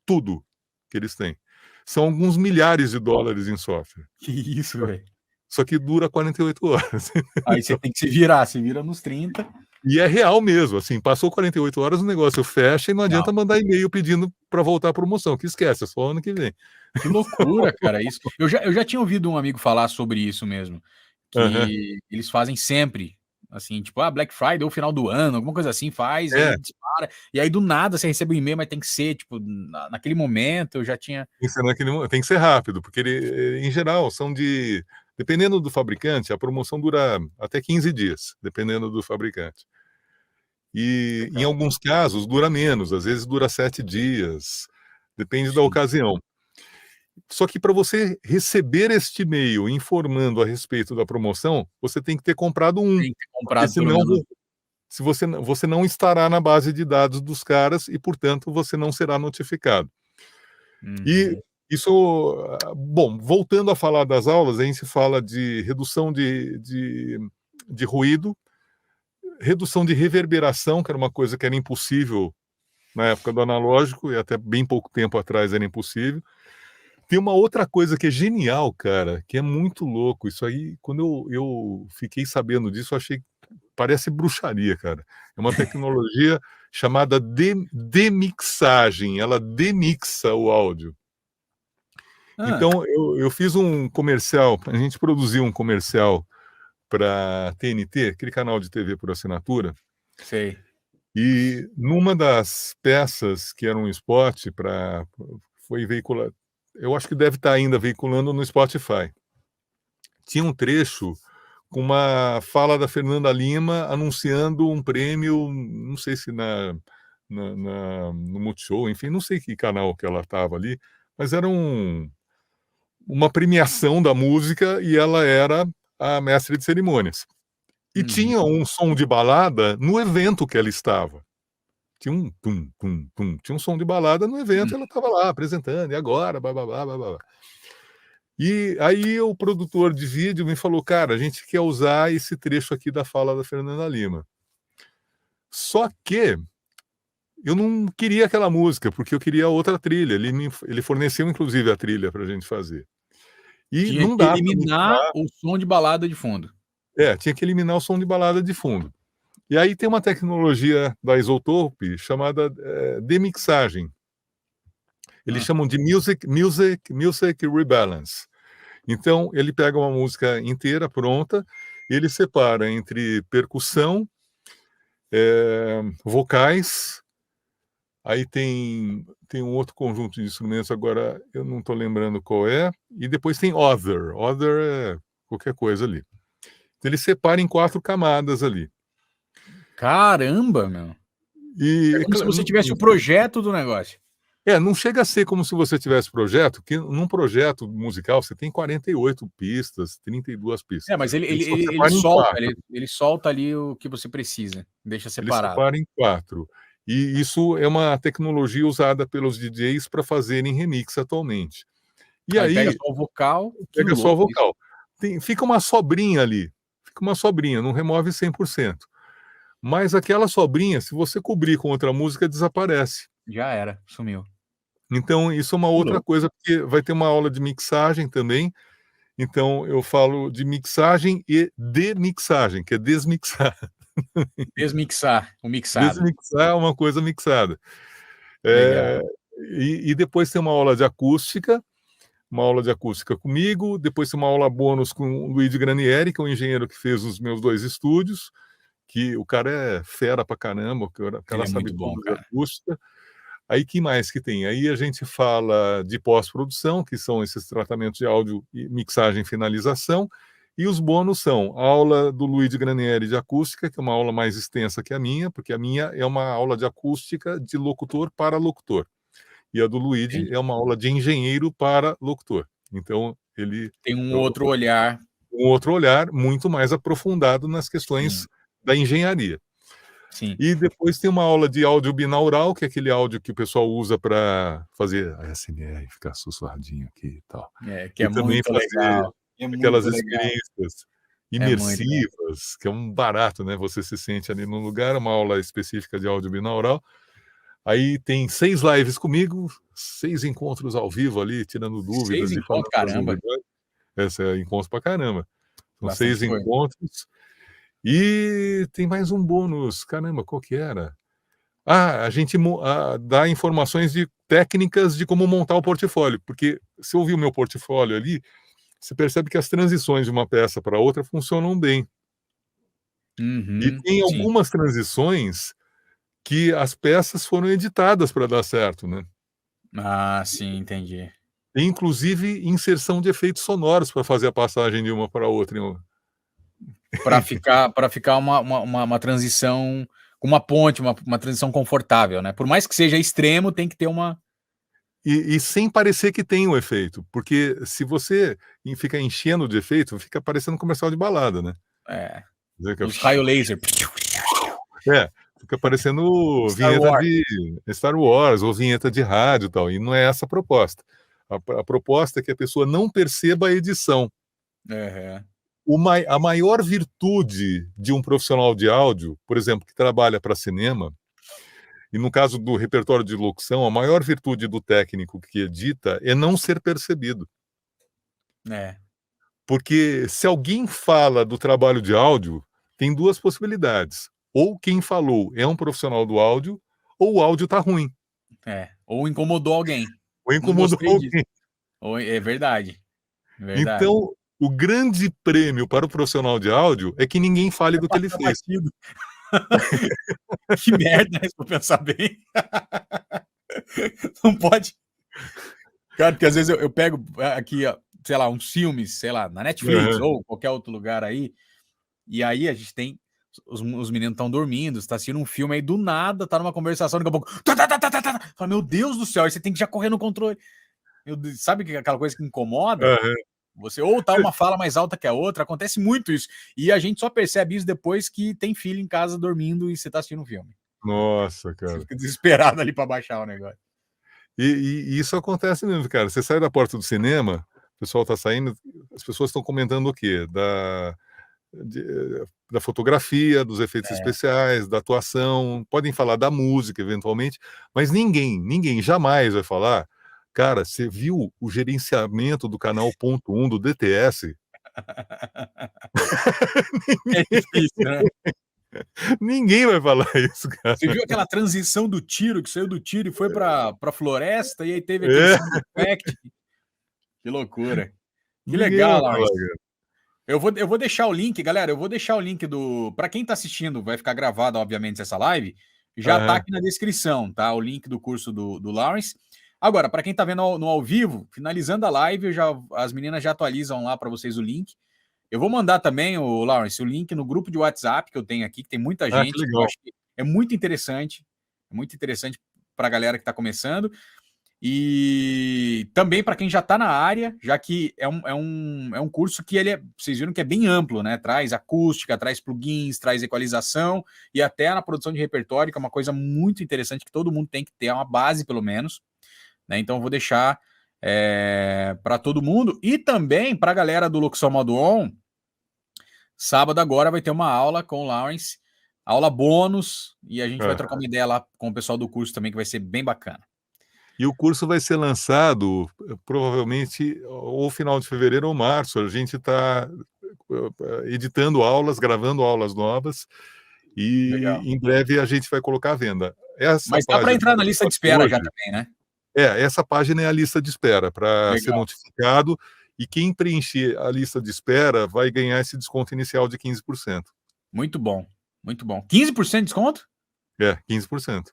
Tudo que eles têm. São alguns milhares de dólares em software. Que isso, velho. Só que dura 48 horas. Aí você tem que se virar, se vira nos 30. E é real mesmo, assim, passou 48 horas, o negócio fecha e não adianta mandar e-mail pedindo para voltar a promoção, que esquece, é só ano que vem. Que loucura, cara, isso. Eu já tinha ouvido um amigo falar sobre isso mesmo, que eles fazem sempre, assim, tipo, Black Friday ou final do ano, alguma coisa assim, faz, aí dispara, e aí do nada você recebe um e-mail, mas tem que ser, tipo, naquele momento, eu já tinha... Tem que ser rápido, porque em geral, dependendo do fabricante, a promoção dura até 15 dias, dependendo do fabricante. E em alguns casos dura menos, às vezes dura 7 dias, depende da ocasião. Só que para você receber este e-mail informando a respeito da promoção, você tem que ter comprado um. Tem que ter comprado porque pelo senão menos... você não estará na base de dados dos caras e, portanto, você não será notificado. E isso, bom, voltando a falar das aulas, a gente fala de redução de ruído, redução de reverberação, que era uma coisa que era impossível na época do analógico, e até bem pouco tempo atrás era impossível. Tem uma outra coisa que é genial, cara, que é muito louco. Isso aí, quando eu fiquei sabendo disso, eu achei, parece bruxaria, cara. É uma tecnologia chamada demixagem, ela demixa o áudio. Então, eu fiz um comercial, a gente produziu um comercial para TNT, aquele canal de TV por assinatura. Sei. E numa das peças que era um spot foi veiculado, eu acho que deve estar ainda veiculando no Spotify. Tinha um trecho com uma fala da Fernanda Lima anunciando um prêmio, não sei se no Multishow, enfim, não sei que canal que ela estava ali, mas era uma premiação da música e ela era a mestre de cerimônias. E tinha um som de balada no evento que ela estava. Tinha um tum, tum, tum. Tinha um som de balada no evento, ela estava lá apresentando, e agora, blá, blá, blá, blá, blá. E aí o produtor de vídeo me falou, cara, a gente quer usar esse trecho aqui da fala da Fernanda Lima. Só que eu não queria aquela música, porque eu queria outra trilha. Ele forneceu, inclusive, a trilha pra gente fazer. E Tinha não que dá pra eliminar mixar. o som de balada de fundo. Tinha que eliminar o som de balada de fundo. E aí tem uma tecnologia da Isotope chamada demixagem. Eles chamam de music rebalance. Então, ele pega uma música inteira pronta, ele separa entre percussão, vocais, aí tem um outro conjunto de instrumentos, agora eu não estou lembrando qual é, e depois tem other é qualquer coisa ali. Então, ele separa em 4 camadas ali. Caramba, meu. E, É como se você tivesse o projeto do negócio. não chega a ser como se você tivesse projeto, que num projeto musical você tem 48 pistas, 32 pistas. Mas Ele só ele separa em solta, 4. ele solta ali o que você precisa, deixa Ele separado. separa em 4. E isso é uma tecnologia usada pelos DJs para fazerem remix atualmente. E aí pega só o vocal. pega só o vocal. Fica uma sobrinha ali. Fica uma sobrinha, não remove 100%. Mas aquela sobrinha, se você cobrir com outra música, desaparece. Já era, sumiu. Então, isso é uma outra coisa, porque vai ter uma aula de mixagem também. Então, eu falo de mixagem e demixagem, que é desmixar. Desmixar, o mixado. Desmixar é uma coisa mixada. Legal. E depois tem uma aula de acústica comigo, depois tem uma aula bônus com o Luigi Granieri, que é o engenheiro que fez os meus 2 estúdios, que o cara é fera pra caramba, o cara Ele é sabe muito bom, tudo de cara. acústica. Aí que mais que tem? Aí a gente fala de pós-produção, que são esses tratamentos de áudio, e mixagem e finalização, e os bônus são a aula do Luigi Granieri de acústica, que é uma aula mais extensa que a minha, porque a minha é uma aula de acústica de locutor para locutor. E a do Luigi é uma aula de engenheiro para locutor. Então, ele tem um outro olhar muito mais aprofundado nas questões da engenharia. Sim. E depois tem uma aula de áudio binaural, que é aquele áudio que o pessoal usa para fazer a ASMR, ficar sussurradinho aqui e tal. Que é muito legal. Aquelas experiências imersivas, que é um barato, né? Você se sente ali num lugar, uma aula específica de áudio binaural. Aí tem 6 lives comigo, 6 encontros ao vivo ali, tirando dúvidas. 6 encontros, caramba. Essa é encontros pra caramba. São Bastante 6 coisa. encontros. E tem mais um bônus, caramba, qual que era? A gente dá informações de técnicas de como montar o portfólio, porque se ouvir o meu portfólio ali, você percebe que as transições de uma peça para outra funcionam bem. E tem algumas transições que as peças foram editadas para dar certo, né? Ah, sim, entendi. Tem inclusive inserção de efeitos sonoros para fazer a passagem de uma para outra. Para ficar uma transição com uma ponte, uma transição confortável, né? Por mais que seja extremo, tem que ter uma... E sem parecer que tem um efeito, porque se você fica enchendo de efeito, fica parecendo comercial de balada, né? Os raio laser. Fica parecendo vinheta de Star Wars ou vinheta de rádio e tal, e não é essa a proposta. A proposta é que a pessoa não perceba a edição. A maior virtude de um profissional de áudio, por exemplo, que trabalha para cinema, e no caso do repertório de locução, a maior virtude do técnico que edita é não ser percebido. Porque se alguém fala do trabalho de áudio, tem 2 possibilidades. Ou quem falou é um profissional do áudio, ou o áudio tá ruim. Ou incomodou alguém. Ou incomodou alguém. É verdade. Então, o grande prêmio para o profissional de áudio é que ninguém fale do que ele fez. Que merda, se for pensar bem. Não pode. Cara, porque às vezes eu pego aqui, sei lá, uns filmes, sei lá, na Netflix ou qualquer outro lugar aí, e aí a gente tem... Os meninos estão dormindo, você tá assistindo um filme aí, do nada, tá numa conversação, daqui a pouco... Fala, meu Deus do céu, aí você tem que já correr no controle. Sabe aquela coisa que incomoda? Você ou tá uma fala mais alta que a outra, acontece muito isso. E a gente só percebe isso depois que tem filho em casa dormindo e você tá assistindo um filme. Nossa, cara. Você fica desesperado ali pra baixar o negócio. E isso acontece mesmo, cara. Você sai da porta do cinema, o pessoal tá saindo, as pessoas estão comentando o quê? da fotografia, dos efeitos especiais, da atuação, podem falar da música, eventualmente, mas ninguém jamais vai falar, cara, você viu o gerenciamento do canal ponto 1 do DTS? É difícil, né? Ninguém vai falar isso, cara. Você viu aquela transição do tiro, que saiu do tiro e foi pra floresta, e aí teve aquele sound effect? Que loucura. Que Ninguém legal, vai falar, Lawrence. cara. Eu vou deixar o link, galera, eu vou deixar o link para quem tá assistindo, vai ficar gravado, obviamente, essa live, já tá aqui na descrição, tá? O link do curso do Lawrence. Agora, para quem tá vendo no ao vivo, finalizando a live, as meninas já atualizam lá para vocês o link. Eu vou mandar também, o Lawrence, o link no grupo de WhatsApp que eu tenho aqui, que tem muita gente. Que legal. Eu acho que é muito interessante para a galera que está começando. E também para quem já está na área, já que é um curso que vocês viram que é bem amplo, né? Traz acústica, traz plugins, traz equalização e até na produção de repertório, que é uma coisa muito interessante que todo mundo tem que ter, uma base pelo menos, né? Então eu vou deixar para todo mundo e também para a galera do Locução Modo On. Sábado agora vai ter uma aula com o Lawrence, aula bônus, e a gente vai trocar uma ideia lá com o pessoal do curso também, que vai ser bem bacana. E o curso vai ser lançado provavelmente ou final de fevereiro ou março. A gente está editando aulas, gravando aulas novas e Legal. Em breve a gente vai colocar à venda. Mas dá para entrar na lista de espera já também, né? Essa página é a lista de espera para ser notificado, e quem preencher a lista de espera vai ganhar esse desconto inicial de 15%. Muito bom, muito bom. 15% de desconto? 15%.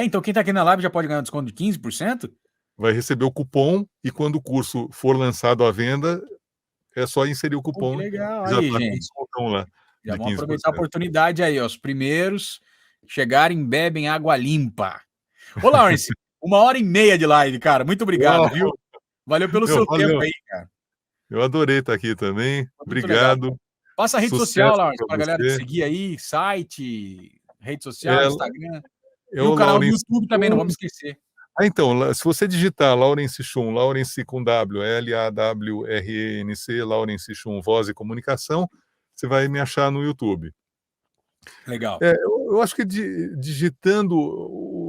Então quem está aqui na live já pode ganhar um desconto de 15%? Vai receber o cupom e quando o curso for lançado à venda, é só inserir o cupom. Que legal. Já aí, tá gente. com descontão lá. Já vamos aproveitar a oportunidade aí, ó. Os primeiros chegarem bebem água limpa. Ô, Lawrence, 1h30 de live, cara. Muito obrigado, viu? Valeu pelo seu tempo aí, cara. Eu adorei estar aqui também. Obrigado. Legal. Passa a rede social, Lawrence, para a galera te seguir aí, site, rede social, Instagram. E o canal do YouTube também, não vamos esquecer. Então, se você digitar Lawrence Schum, Lawrence com W, Lawrence, Lawrence Schum, Voz e Comunicação, você vai me achar no YouTube. Legal. Eu acho que digitando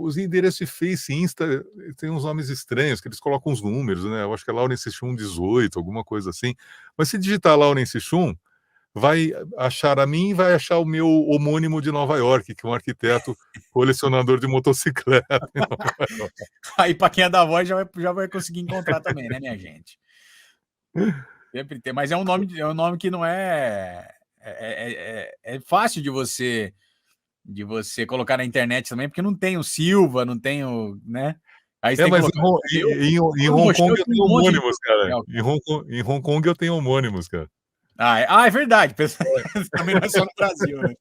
os endereços de Face e Insta, tem uns nomes estranhos, que eles colocam os números, né? Eu acho que é Lawrence Schum 18, alguma coisa assim. Mas se digitar Lawrence Schum, vai achar a mim e vai achar o meu homônimo de Nova York, que é um arquiteto colecionador de motocicleta. Aí, para quem é da voz, já vai conseguir encontrar também, né, minha gente? Sempre tem. Mas é um nome que não é fácil de você colocar na internet também, porque não tem o Silva, não tem o, né? Aí você tem mas que colocar... em Hong Kong eu tenho homônimos, cara. Em Hong Kong eu tenho homônimos, cara. É verdade. Também não é só no Brasil, né?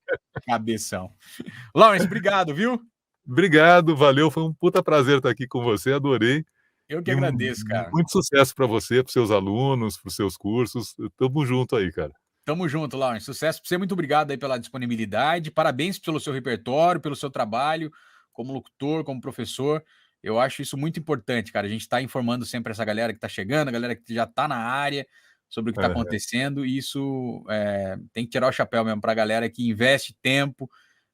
Cabeção. Lawrence, obrigado, viu? Obrigado, valeu. Foi um puta prazer estar aqui com você, adorei. Eu que agradeço, cara. Muito sucesso para você, para seus alunos, para os seus cursos. Tamo junto aí, cara. Tamo junto, Lawrence. Sucesso para você. Muito obrigado aí pela disponibilidade. Parabéns pelo seu repertório, pelo seu trabalho como locutor, como professor. Eu acho isso muito importante, cara. A gente está informando sempre essa galera que está chegando, a galera que já está na área, sobre o que está acontecendo, e isso tem que tirar o chapéu mesmo para a galera que investe tempo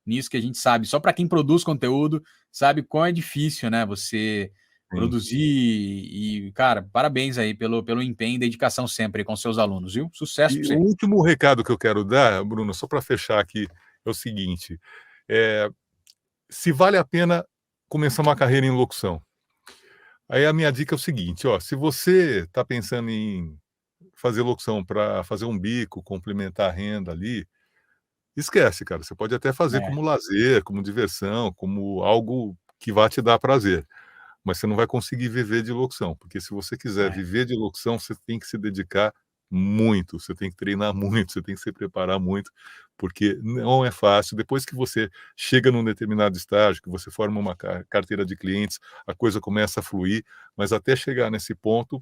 nisso, que a gente sabe. Só para quem produz conteúdo, sabe quão é difícil, né? Você produzir e, cara, parabéns aí pelo empenho e dedicação sempre com seus alunos, viu? Sucesso para você. O último recado que eu quero dar, Bruno, só para fechar aqui, é o seguinte: se vale a pena começar uma carreira em locução. Aí a minha dica é o seguinte, ó, se você está pensando em fazer locução para fazer um bico, complementar a renda ali, esquece, cara. Você pode até fazer como lazer, como diversão, como algo que vai te dar prazer. Mas você não vai conseguir viver de locução, porque se você quiser viver de locução, você tem que se dedicar muito, você tem que treinar muito, você tem que se preparar muito, porque não é fácil. Depois que você chega num determinado estágio, que você forma uma carteira de clientes, a coisa começa a fluir, mas até chegar nesse ponto,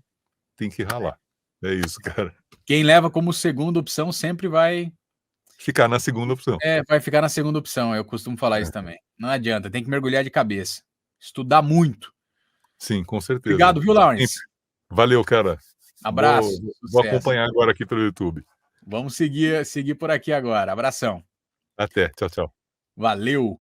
tem que ralar. É isso, cara. Quem leva como segunda opção sempre vai ficar na segunda opção. Vai ficar na segunda opção. Eu costumo falar isso também. Não adianta, tem que mergulhar de cabeça. Estudar muito. Sim, com certeza. Obrigado, viu, Lawrence? Valeu, cara. Abraço. Vou acompanhar agora aqui pelo YouTube. Vamos seguir por aqui agora. Abração. Até. Tchau, tchau. Valeu.